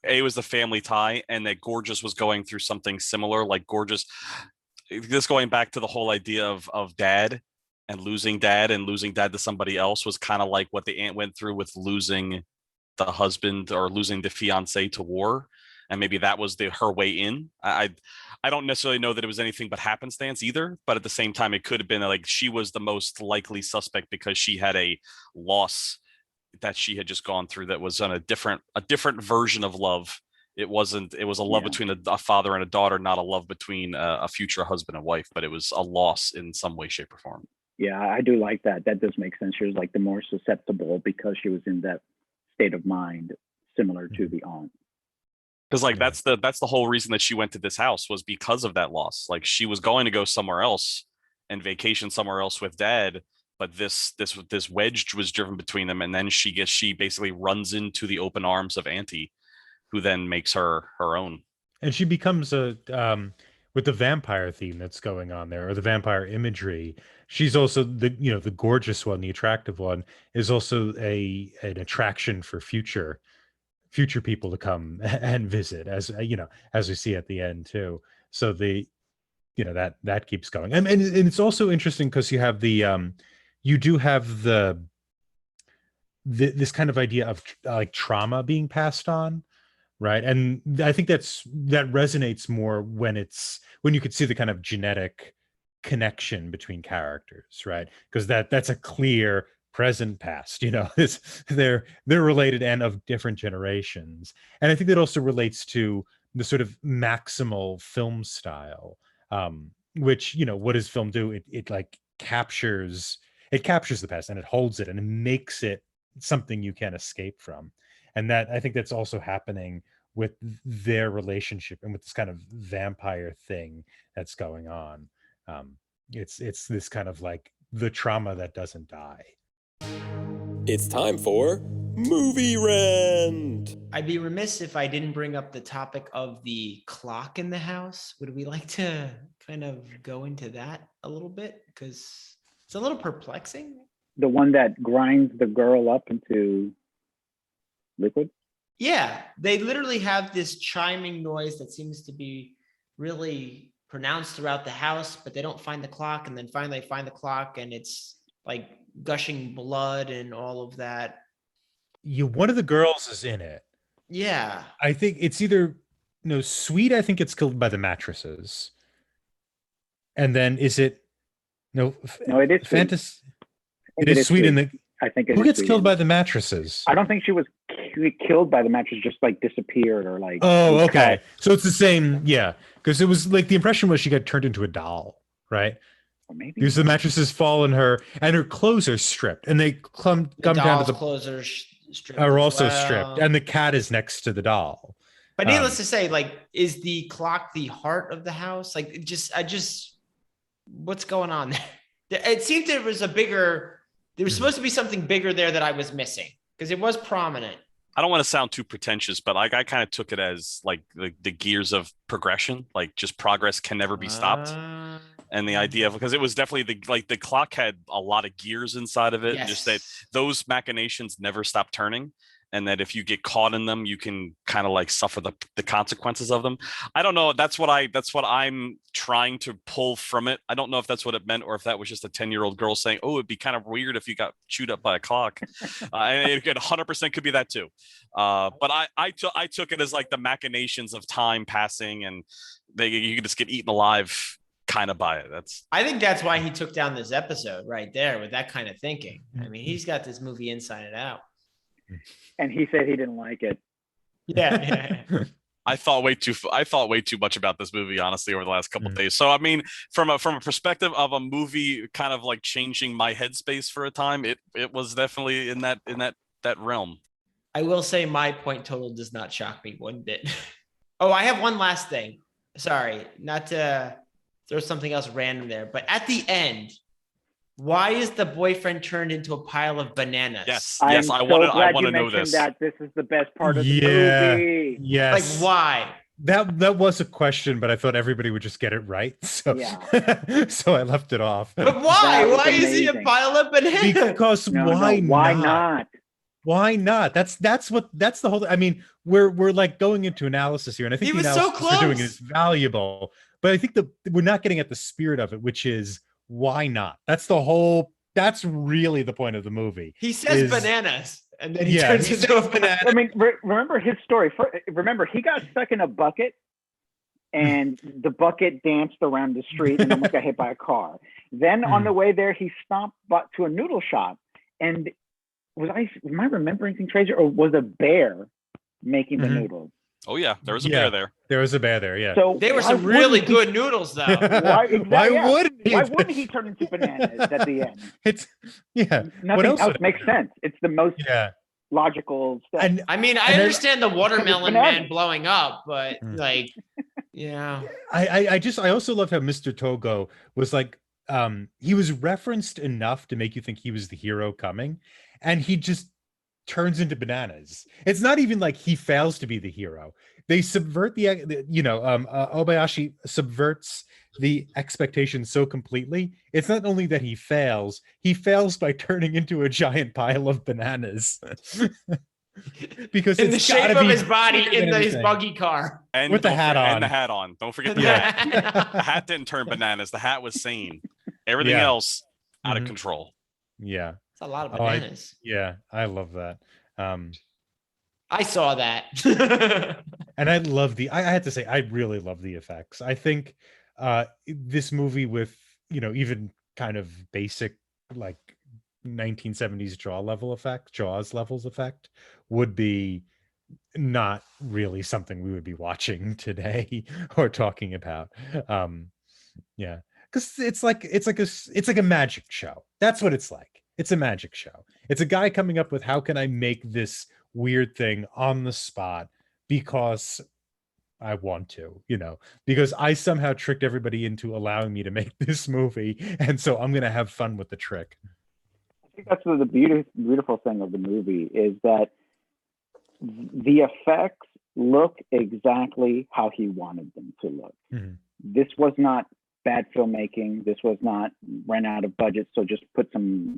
S5: it was the family tie, and that Gorgeous was going through something similar. Like Gorgeous, this going back to the whole idea of dad and losing dad to somebody else was kind of like what the aunt went through with losing the husband or losing the fiance to war. And maybe that was her way in. I don't necessarily know that it was anything but happenstance either, but at the same time, it could have been like she was the most likely suspect because she had a loss that she had just gone through that was on a different version of love. It was a love between a father and a daughter, not a love between a future husband and wife, but it was a loss in some way, shape, or form.
S4: Yeah, I do like that. That does make sense. She was like the more susceptible because she was in that state of mind similar to the aunt.
S5: Because like that's the whole reason that she went to this house was because of that loss. Like she was going to go somewhere else and vacation somewhere else with dad, but this wedge was driven between them, and then she basically runs into the open arms of Auntie, who then makes her own.
S3: And she becomes with the vampire theme that's going on there, or the vampire imagery. She's also the gorgeous one, the attractive one, is also an attraction for future people to come and visit, as we see at the end too. So that keeps going, and it's also interesting because you have you do have this kind of idea of like trauma being passed on, right? And I think that resonates more when you could see the kind of genetic connection between characters, right? Because that's a clear present, past, they're related and of different generations. And I think that also relates to the sort of maximal film style, which, what does film do? It like captures the past and it holds it and it makes it something you can't escape from. And that, I think that's also happening with their relationship and with this kind of vampire thing that's going on. It's this kind of like the trauma that doesn't die.
S1: It's time for Movie Rant.
S2: I'd be remiss if I didn't bring up the topic of the clock in the house. Would we like to kind of go into that a little bit? Because it's a little perplexing.
S4: The one that grinds the girl up into liquid?
S2: Yeah, they literally have this chiming noise that seems to be really pronounced throughout the house, but they don't find the clock, and then finally they find the clock, and it's like gushing blood and all of that.
S3: One of the girls is in it.
S2: Yeah.
S3: I think it's either Sweet, I think it's killed by the mattresses. And then is it no,
S4: it is
S3: Fantasy. It is Sweet in the
S4: I think
S3: who gets killed by the mattresses?
S4: I don't think she was killed by the mattress, just like disappeared or like.
S3: Oh, okay. So it's the same, yeah. Because it was like the impression was she got turned into a doll, right?
S4: Or maybe
S3: because the mattresses fall on her and her clothes are stripped and they come down to the
S2: clothes are stripped.
S3: Are also stripped, and the cat is next to the doll.
S2: But needless to say, like, is the clock the heart of the house? Like, what's going on there? It seemed there was supposed to be something bigger there that I was missing because it was prominent.
S5: I don't want to sound too pretentious, but I kind of took it as like the gears of progression, like just progress can never be stopped. And the idea of, because it was definitely the clock had a lot of gears inside of it,
S2: yes.
S5: And just that those machinations never stop turning. And that if you get caught in them, you can kind of like suffer the consequences of them. I don't know. That's what I'm trying to pull from it. I don't know if that's what it meant or if that was just a 10-year-old girl saying, "Oh, it'd be kind of weird if you got chewed up by a clock." And it 100% could be that too. But I took it as like the machinations of time passing, and you could just get eaten alive kind of by it.
S2: I think that's why he took down this episode right there with that kind of thinking. I mean, he's got this movie inside and out.
S4: And he said he didn't like it.
S2: Yeah.
S5: I thought way too much about this movie, honestly, over the last couple of days. So, I mean, from a perspective of a movie kind of like changing my headspace for a time, it was definitely in that realm.
S2: I will say my point total does not shock me one bit. Oh, I have one last thing. Sorry, not to throw something else random there, but at the end, why is the boyfriend turned into a pile of bananas?
S5: Yes,
S4: I
S5: want to know this.
S4: That this is the best part of the movie.
S3: Yes.
S2: Like, why?
S3: That was a question, but I thought everybody would just get it right. So
S4: yeah.
S3: So I left it off.
S2: But why? Why is he a pile of bananas?
S3: Because why not? Why not? That's the whole. I mean, we're like going into analysis here, and I think
S2: he
S3: the
S2: was
S3: analysis
S2: so close.
S3: we're doing is valuable. But I think we're not getting at the spirit of it, which is why not? That's really the point of the movie.
S2: He says bananas, and then he turns into a banana.
S4: I mean, remember his story. Remember, he got stuck in a bucket, and the bucket danced around the street and almost got hit by a car. Then on the way there, he stopped to a noodle shop, and am I remembering things crazy, or was a bear making the noodles?
S5: Oh yeah, there was a bear there.
S3: There was a bear there. Yeah.
S2: So they were some really good noodles, though.
S4: Why wouldn't he turn into bananas at the end? Nothing else makes sense. It's the most logical step.
S2: And I mean, I understand the watermelon man blowing up, but like, yeah.
S3: I also love how Mr. Togo was like, he was referenced enough to make you think he was the hero coming, and he just turns into bananas. It's not even like he fails to be the hero. They subvert Ôbayashi subverts the expectations so completely. It's not only that he fails by turning into a giant pile of bananas. Because
S2: in the shape of his body in his buggy car.
S5: And
S3: with the hat on.
S5: And the hat on. Don't forget the hat. The hat didn't turn bananas. The hat was sane. Everything else out of control.
S3: Yeah.
S2: It's a lot of bananas.
S3: I love that.
S2: I saw that.
S3: And I love I had to say, I really love the effects. I think this movie with, even kind of basic like 1970s Jaws levels effect would be not really something we would be watching today or talking about. Because because it's like a magic show. That's what it's like. It's a magic show. It's a guy coming up with how can I make this weird thing on the spot because I want to, because I somehow tricked everybody into allowing me to make this movie, and so I'm gonna have fun with the trick.
S4: I think that's the beautiful thing of the movie is that the effects look exactly how he wanted them to look.
S3: Mm-hmm.
S4: This was not bad filmmaking. This was not ran out of budget, so just put some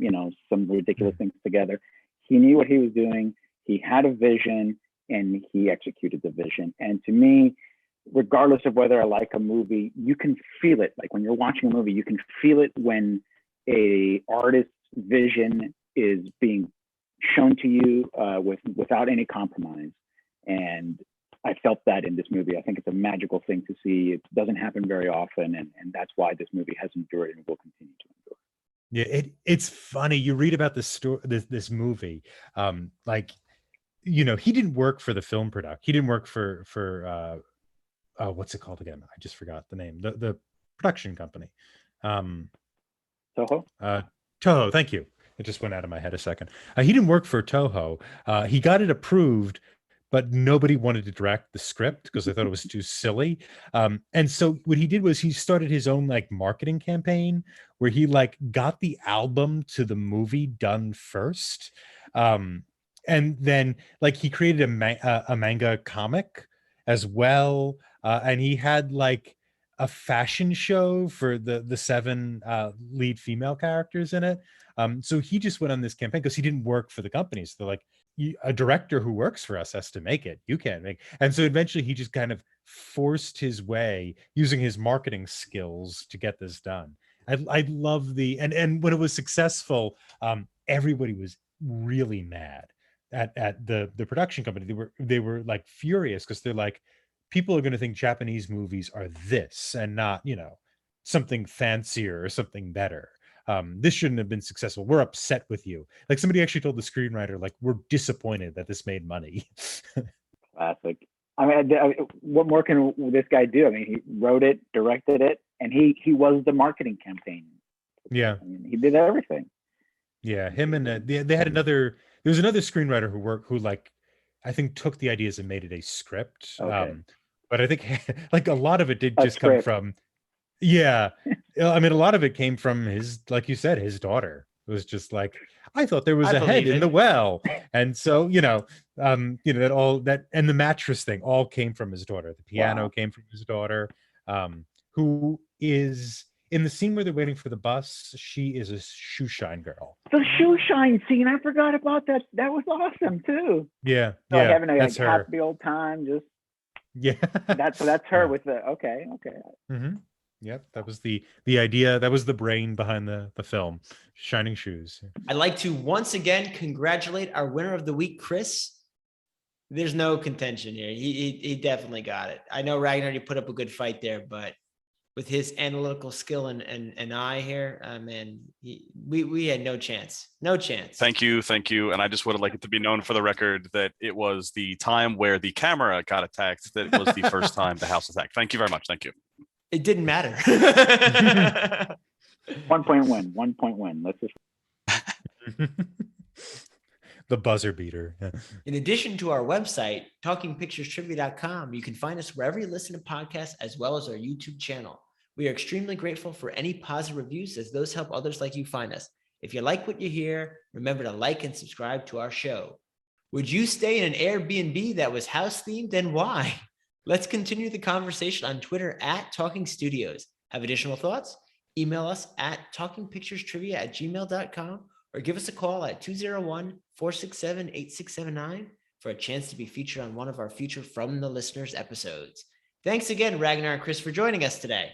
S4: ridiculous things together. He knew what he was doing. He had a vision, and he executed the vision. And to me, regardless of whether I like a movie, you can feel it. Like when you're watching a movie, you can feel it when a artist's vision is being shown to you without any compromise. And I felt that in this movie. I think it's a magical thing to see. It doesn't happen very often, and that's why this movie has endured and will continue to endure.
S3: Yeah, it's funny. You read about this story, this movie, he didn't work for the film production. He didn't work for what's it called again? I just forgot the name. The production company.
S4: Toho?
S3: Toho, thank you. It just went out of my head a second. He didn't work for Toho. He got it approved, but nobody wanted to direct the script because they thought it was too silly. And so what he did was he started his own marketing campaign where he got the album to the movie done first. And then he created a manga comic as well. And he had a fashion show for the 7 lead female characters in it. So he just went on this campaign because he didn't work for the companies. So they're like, a director who works for us has to make it. You can't make. And so eventually he just kind of forced his way using his marketing skills to get this done. I love and when it was successful, everybody was really mad at the production company. They were furious because they're like, people are going to think Japanese movies are this and not, something fancier or something better. This shouldn't have been successful. We're upset with you. Somebody actually told the screenwriter, we're disappointed that this made money.
S4: Classic. I mean, what more can this guy do? I mean, he wrote it, directed it, and he was the marketing campaign.
S3: Yeah.
S4: I mean, he did everything.
S3: Yeah. Him and they had there was another screenwriter who I think took the ideas and made it a script.
S4: Okay.
S3: But I think a lot of it did just come from, yeah. I mean, a lot of it came from his, like you said, his daughter. It was just I thought there was a head in the well. And so, that all that, and the mattress thing all came from his daughter. The piano came from his daughter, who is in the scene where they're waiting for the bus. She is a shoe shine girl.
S4: The shoe shine scene. I forgot about that. That was awesome too.
S3: Yeah.
S4: So
S3: yeah.
S4: having a
S3: that's her.
S4: happy old time. Just,
S3: yeah.
S4: That's her with the, okay.
S3: Mm-hmm. Yep, that was the idea. That was the brain behind the film, Shining Shoes.
S2: I'd like to once again congratulate our winner of the week, Chris. There's no contention here. He definitely got it. I know Ragnar, you put up a good fight there, but with his analytical skill and eye here, man, we had no chance. No chance.
S5: Thank you. And I just would like it to be known for the record that it was the time where the camera got attacked that was the first time the house attacked. Thank you very much. Thank you.
S2: It didn't matter.
S4: 1 point win. Let's just
S3: the buzzer beater.
S2: In addition to our website, talkingpicturestrivia.com, you can find us wherever you listen to podcasts, as well as our YouTube channel. We are extremely grateful for any positive reviews, as those help others like you find us. If you like what you hear, remember to like and subscribe to our show. Would you stay in an Airbnb that was house themed, and why? Let's continue the conversation on Twitter at Talking Studios. Have additional thoughts? Email us at talkingpicturestrivia@gmail.com or give us a call at 201-467-8679 for a chance to be featured on one of our future From the Listeners episodes. Thanks again, Ragnar and Chris, for joining us today.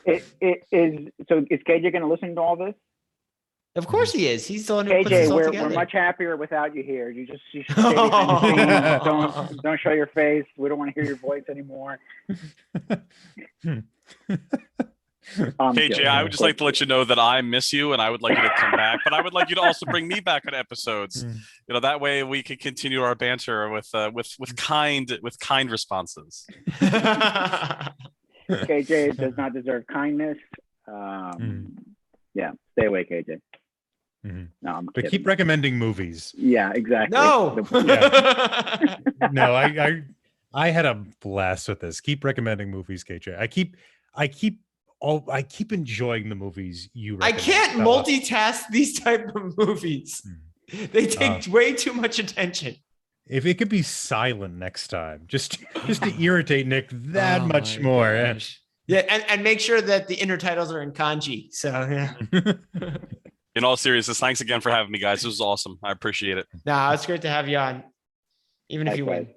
S4: Is KJ going to listen to all this?
S2: Of course he is. He's the one who puts
S4: KJ,
S2: this all
S4: we're
S2: together.
S4: much happier without you here. You should stay behind the scenes. Don't show your face. We don't want to hear your voice anymore.
S5: KJ, I would just like to let you know that I miss you and I would like you to come back, but I would like you to also bring me back on episodes. That way we can continue our banter with kind responses.
S4: KJ does not deserve kindness. Yeah, stay away, KJ.
S3: Mm-hmm.
S4: No, I'm
S3: But
S4: kidding.
S3: keep recommending movies.
S4: Yeah, exactly.
S2: No.
S3: No, I had a blast with this. Keep recommending movies, KJ. I keep enjoying the movies you
S2: I
S3: recommend.
S2: can't
S3: fella.
S2: multitask these type of movies. They take way too much attention.
S3: If it could be silent next time, just to irritate Nick that much
S2: my
S3: more.
S2: gosh. Yeah, and make sure that the intertitles are in kanji. So yeah.
S5: In all seriousness, thanks again for having me, guys. This was awesome. I appreciate it.
S2: Nah, it's great to have you on, even if you win.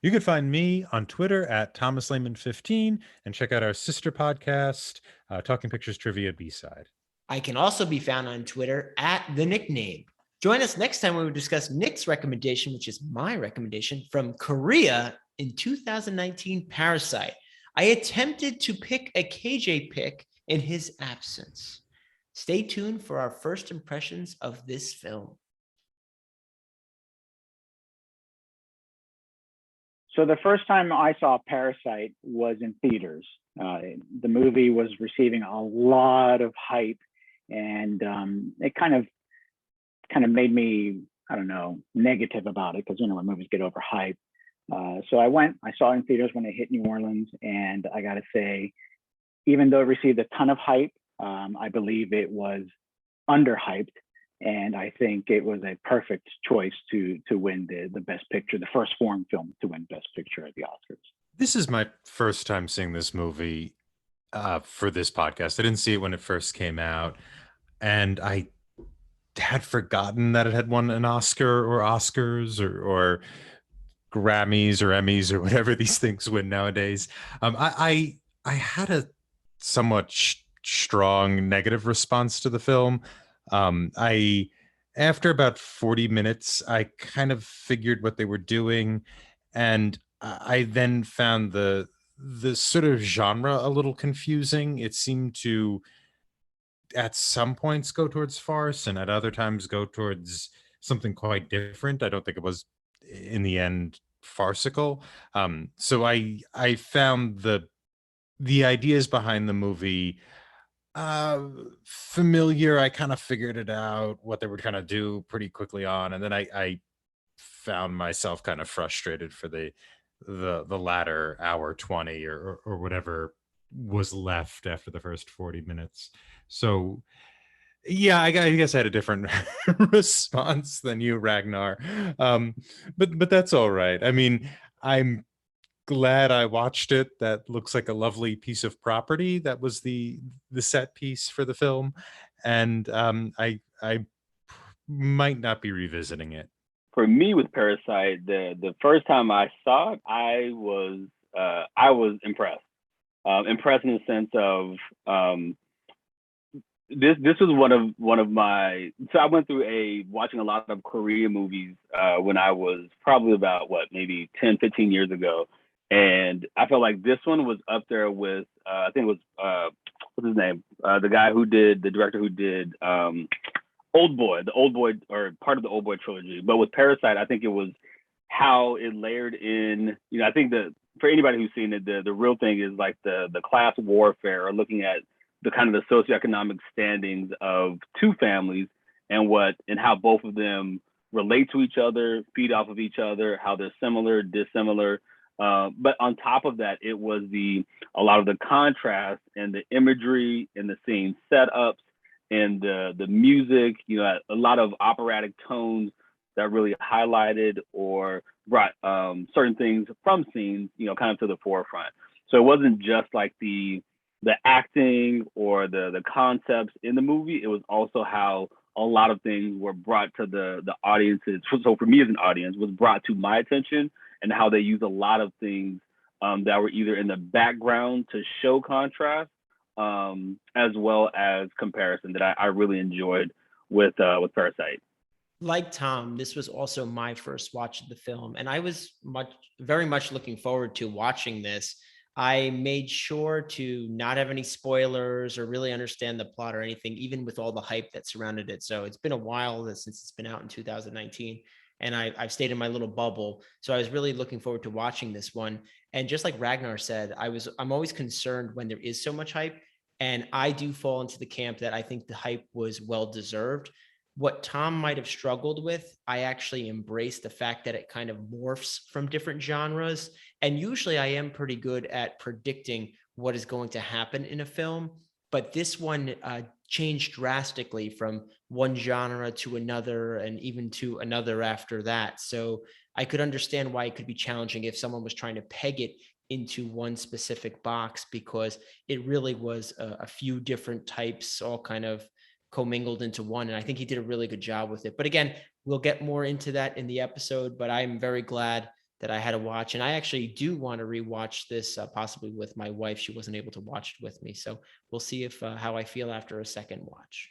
S3: You can find me on Twitter at ThomasLehman15 and check out our sister podcast, Talking Pictures Trivia B-Side.
S2: I can also be found on Twitter at The Nickname. Join us next time when we discuss Nick's recommendation, which is my recommendation, from Korea in 2019, Parasite. I attempted to pick a KJ pick in his absence. Stay tuned for our first impressions of this film.
S4: So the first time I saw Parasite was in theaters. The movie was receiving a lot of hype, and it kind of made me, I don't know, negative about it, because when movies get overhyped. So I saw it in theaters when it hit New Orleans, and I got to say, even though it received a ton of hype, I believe it was underhyped, and I think it was a perfect choice to win the Best Picture, the first foreign film to win Best Picture at the Oscars.
S3: This is my first time seeing this movie for this podcast. I didn't see it when it first came out, and I had forgotten that it had won an Oscar or Oscars or Grammys or Emmys or whatever these things win nowadays. I had a somewhat strong negative response to the film. After about 40 minutes, I kind of figured what they were doing, and I then found the sort of genre a little confusing. It seemed to, at some points, go towards farce, and at other times go towards something quite different. I don't think it was, in the end, farcical. So I found the ideas behind the movie familiar. I kind of figured it out, what they were trying to do, pretty quickly on, and then I found myself kind of frustrated for the latter hour 20 or whatever was left after the first 40 minutes. So yeah, I guess I had a different response than you, Ragnar. But that's all right. I mean, I'm glad I watched it. That looks like a lovely piece of property. That was the set piece for the film, and I might not be revisiting it.
S6: For me, with Parasite, the first time I saw it, I was impressed. Impressed in the sense of this was one of my. So I went through watching a lot of Korean movies when I was probably about maybe 10, 15 years ago. And I felt like this one was up there with, I think it was, what's his name? The director who did Old Boy, or part of the Old Boy trilogy. But with Parasite, I think it was how it layered in, I think that for anybody who's seen it, the real thing is like the class warfare, or looking at the kind of the socioeconomic standings of two families and how both of them relate to each other, feed off of each other, how they're similar, dissimilar. But on top of that, it was a lot of the contrast and the imagery and the scene setups and the music, a lot of operatic tones that really highlighted or brought certain things from scenes, kind of to the forefront. So it wasn't just like the acting or the concepts in the movie. It was also how a lot of things were brought to the audiences. So for me as an audience, was brought to my attention, and how they use a lot of things that were either in the background to show contrast, as well as comparison, that I really enjoyed with Parasite.
S2: Like Tom, this was also my first watch of the film, and I was very much looking forward to watching this. I made sure to not have any spoilers or really understand the plot or anything, even with all the hype that surrounded it. So it's been a while since it's been out in 2019. And I've stayed in my little bubble. So I was really looking forward to watching this one. And just like Ragnar said, I'm always concerned when there is so much hype And I do fall into the camp that I think the hype was well deserved. What Tom might have struggled with, I actually embrace the fact that it kind of morphs from different genres. And usually I am pretty good at predicting what is going to happen in a film. But this one changed drastically from one genre to another and even to another after that. So I could understand why it could be challenging if someone was trying to peg it into one specific box, because it really was a few different types all kind of commingled into one. And I think he did a really good job with it. But again, we'll get more into that in the episode, but I'm very glad that I had to watch. And I actually do want to rewatch this possibly with my wife. She wasn't able to watch it with me. So we'll see if how I feel after a second watch.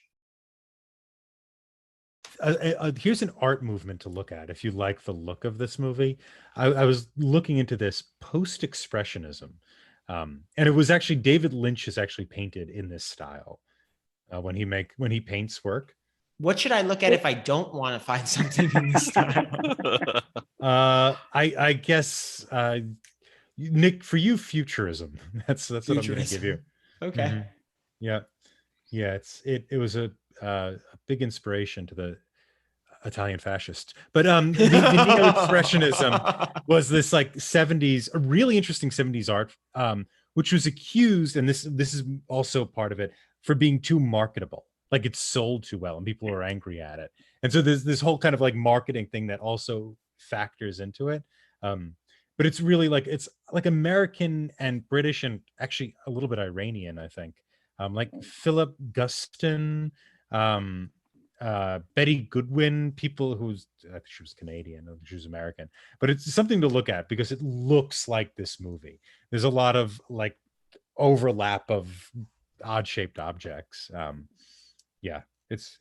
S3: Here's an art movement to look at if you like the look of this movie. I was looking into this post-expressionism, and it was actually David Lynch is actually painted in this style when he paints work.
S2: What should I look at if I don't want to find something in this style?
S3: I guess Nick, for you, futurism. That's what I'm going to give you.
S2: Okay.
S3: Mm-hmm. Yeah. It was a big inspiration to the Italian fascists. But the neo-expressionism was this like 70s, a really interesting 70s art, which was accused, and this is also part of it, for being too marketable. Like it's sold too well and people are angry at it. And so there's this whole kind of like marketing thing that also factors into it. But it's really like, it's like American and British and actually a little bit Iranian, I think. Like Philip Guston, Betty Goodwin, people who's, I think she was Canadian, I think she was American, but it's something to look at because it looks like this movie. There's a lot of like overlap of odd shaped objects. Yeah, it's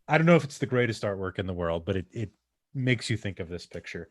S3: I don't know if it's the greatest artwork in the world, but it makes you think of this picture.